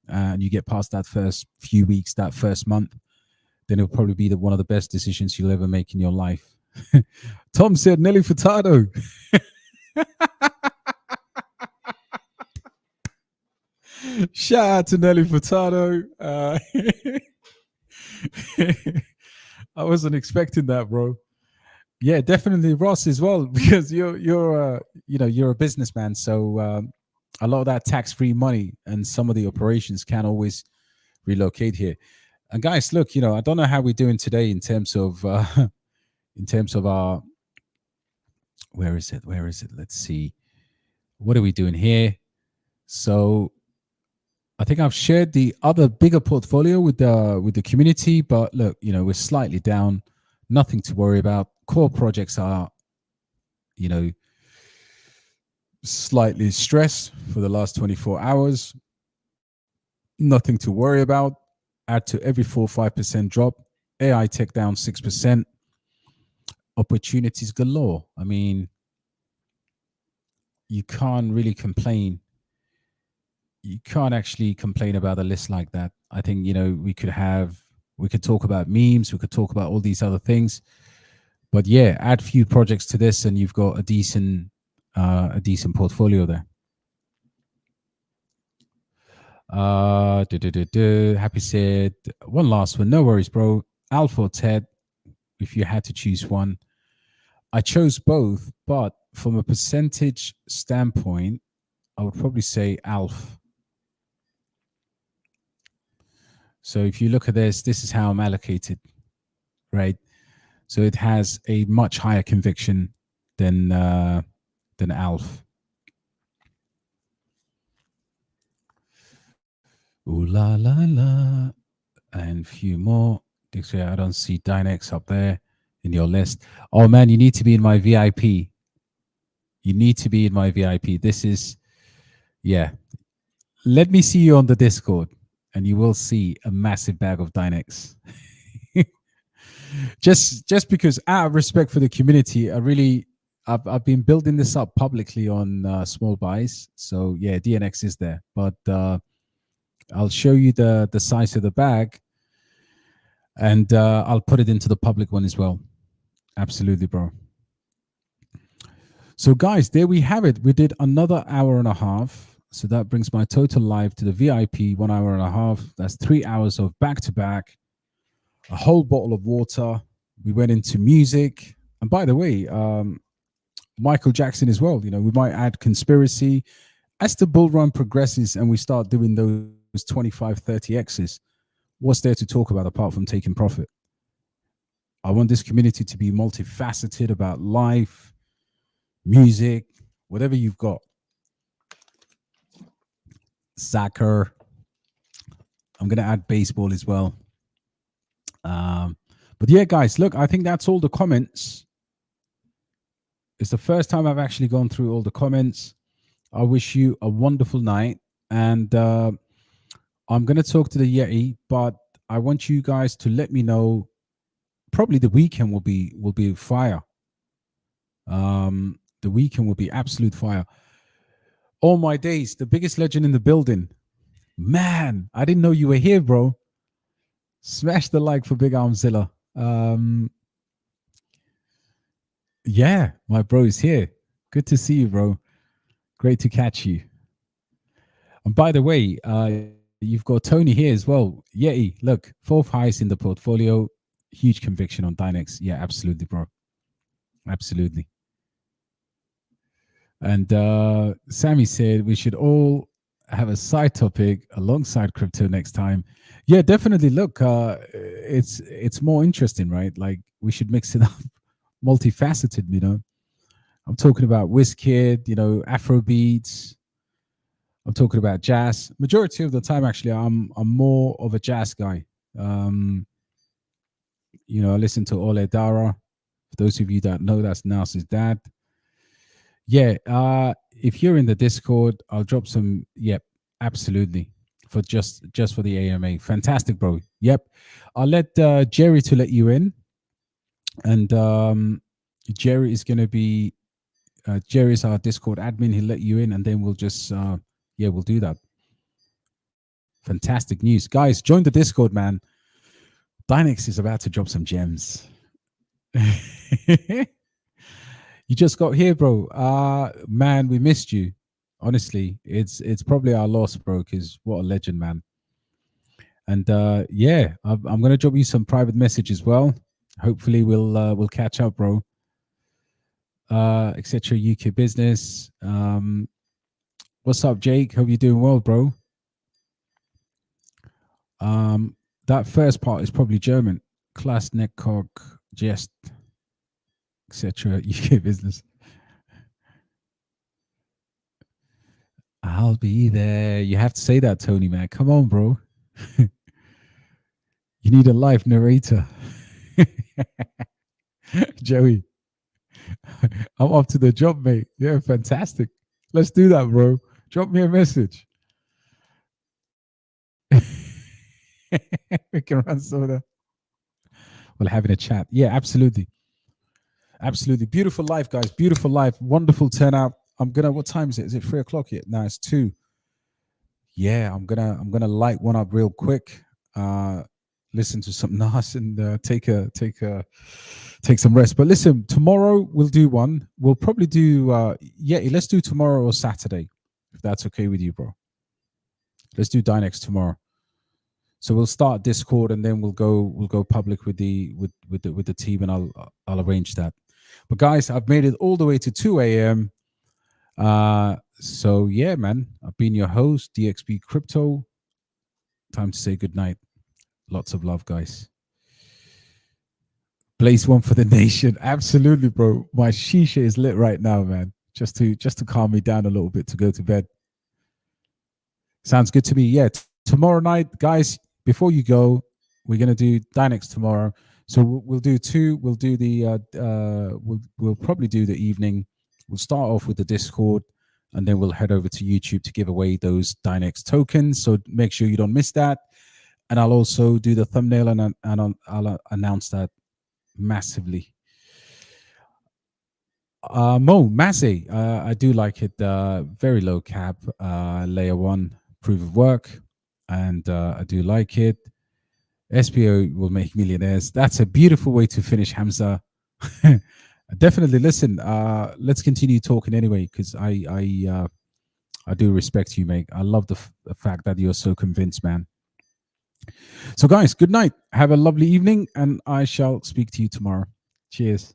and you get past that first few weeks, that first month, then it'll probably be one of the best decisions you'll ever make in your life. Tom said Nelly Furtado. Shout out to Nelly Furtado. I wasn't expecting that, bro. Yeah, definitely Ross as well, because you're a businessman, so a lot of that tax-free money and some of the operations can always relocate here. And guys, look, I don't know how we're doing today in terms of our, where is it? Let's see. What are we doing here? So I think I've shared the other bigger portfolio with the community, but look, we're slightly down. Nothing to worry about. Core projects are, slightly stressed for the last 24 hours. Nothing to worry about. Add to every 4-5% drop. AI tech down 6%. Opportunities galore. I mean, you can't really complain. You can't actually complain about a list like that. I think, we could talk about memes. We could talk about all these other things. But yeah, add a few projects to this and you've got a decent portfolio there. Happy said, one last one. No worries, bro. Alpha or Ted, if you had to choose one. I chose both, but from a percentage standpoint, I would probably say Alf. So if you look at this is how I'm allocated, right? So it has a much higher conviction than Alf. Ooh la la la, and a few more. I don't see Dynex up there in your list. Oh man, you need to be in my VIP. You need to be in my VIP. This is, yeah. Let me see you on the Discord, and you will see a massive bag of Dynex. just because, out of respect for the community, I've been building this up publicly on small buys. So yeah, DNX is there, but I'll show you the size of the bag, and I'll put it into the public one as well. Absolutely, bro. So guys, there we have it. We did another hour and a half. So that brings my total live to the VIP 1 hour and a half. That's 3 hours of back-to-back, a whole bottle of water. We went into music. And by the way, Michael Jackson as well. We might add conspiracy. As the bull run progresses and we start doing those 25, 30 X's. What's there to talk about apart from taking profit? I want this community to be multifaceted about life, music, whatever you've got. Soccer. I'm going to add baseball as well. But yeah, guys, look, I think that's all the comments. It's the first time I've actually gone through all the comments. I wish you a wonderful night. And I'm going to talk to the Yeti, but I want you guys to let me know. Probably the weekend will be fire. The weekend will be absolute fire. All my days, the biggest legend in the building. Man, I didn't know you were here, bro. Smash the like for Big Armzilla. Yeah, my bro is here. Good to see you, bro. Great to catch you. And by the way, you've got Tony here as well. Yeti, look, 4th highest in the portfolio. Huge conviction on Dynex. Yeah, absolutely, bro. Absolutely. And Sammy said we should all have a side topic alongside crypto next time. Yeah, definitely. Look, it's more interesting, right? Like we should mix it up, multifaceted. You know, I'm talking about Wizkid, you know, Afro beats. I'm talking about jazz. Majority of the time, actually, I'm more of a jazz guy. You know, I listen to Ole Dara. For those of you that know, that's Nas's dad. Yeah, if you're in the Discord, I'll drop some. Yep, absolutely. For just for the AMA. Fantastic, bro. Yep. I'll let Jerry to let you in. And Jerry is going to be, Jerry's our Discord admin. He'll let you in and then we'll just, yeah, we'll do that. Fantastic news. Guys, join the Discord, man. Dynex is about to drop some gems. You just got here, bro. Man, we missed you. Honestly, it's probably our loss, bro, because what a legend, man. And yeah, I'm gonna drop you some private message as well. Hopefully we'll catch up, bro. Etc. UK business. What's up, Jake? Hope you're doing well, bro. That first part is probably German. Class Neckcock, Jest, etc. UK business. I'll be there. You have to say that, Tony, man. Come on, bro. You need a live narrator. Joey, I'm up to the job, mate. Yeah, fantastic. Let's do that, bro. Drop me a message. We can run soda. Well, having a chat. Yeah, absolutely. Absolutely. Beautiful life, guys. Beautiful life. Wonderful turnout. What time is it? Is it 3 o'clock yet? No, it's 2. Yeah, I'm gonna light one up real quick. Listen to some Nas and take some rest. But listen, tomorrow we'll do one. We'll probably do let's do tomorrow or Saturday, if that's okay with you, bro. Let's do Dynex tomorrow. So we'll start Discord and then we'll go public with the team, and I'll arrange that. But guys, I've made it all the way to 2 a.m. So yeah, man, I've been your host, DXB Crypto. Time to say goodnight. Lots of love, guys. Blaze one for the nation. Absolutely, bro. My shisha is lit right now, man. Just to calm me down a little bit to go to bed. Sounds good to me. Yeah, tomorrow night, guys, before you go, we're gonna do Dynex tomorrow. So we'll do 2. We'll do the we'll probably do the evening. We'll start off with the Discord, and then we'll head over to YouTube to give away those Dynex tokens. So make sure you don't miss that. And I'll also do the thumbnail and I'll announce that massively. Mo Massey, I do like it. Very low cap, layer 1 proof of work, and I do like it. SPO will make millionaires. That's a beautiful way to finish, Hamza. Definitely listen. Let's continue talking anyway, because I do respect you, mate. I love the fact that you're so convinced, man. So guys, good night. Have a lovely evening, and I shall speak to you tomorrow. Cheers.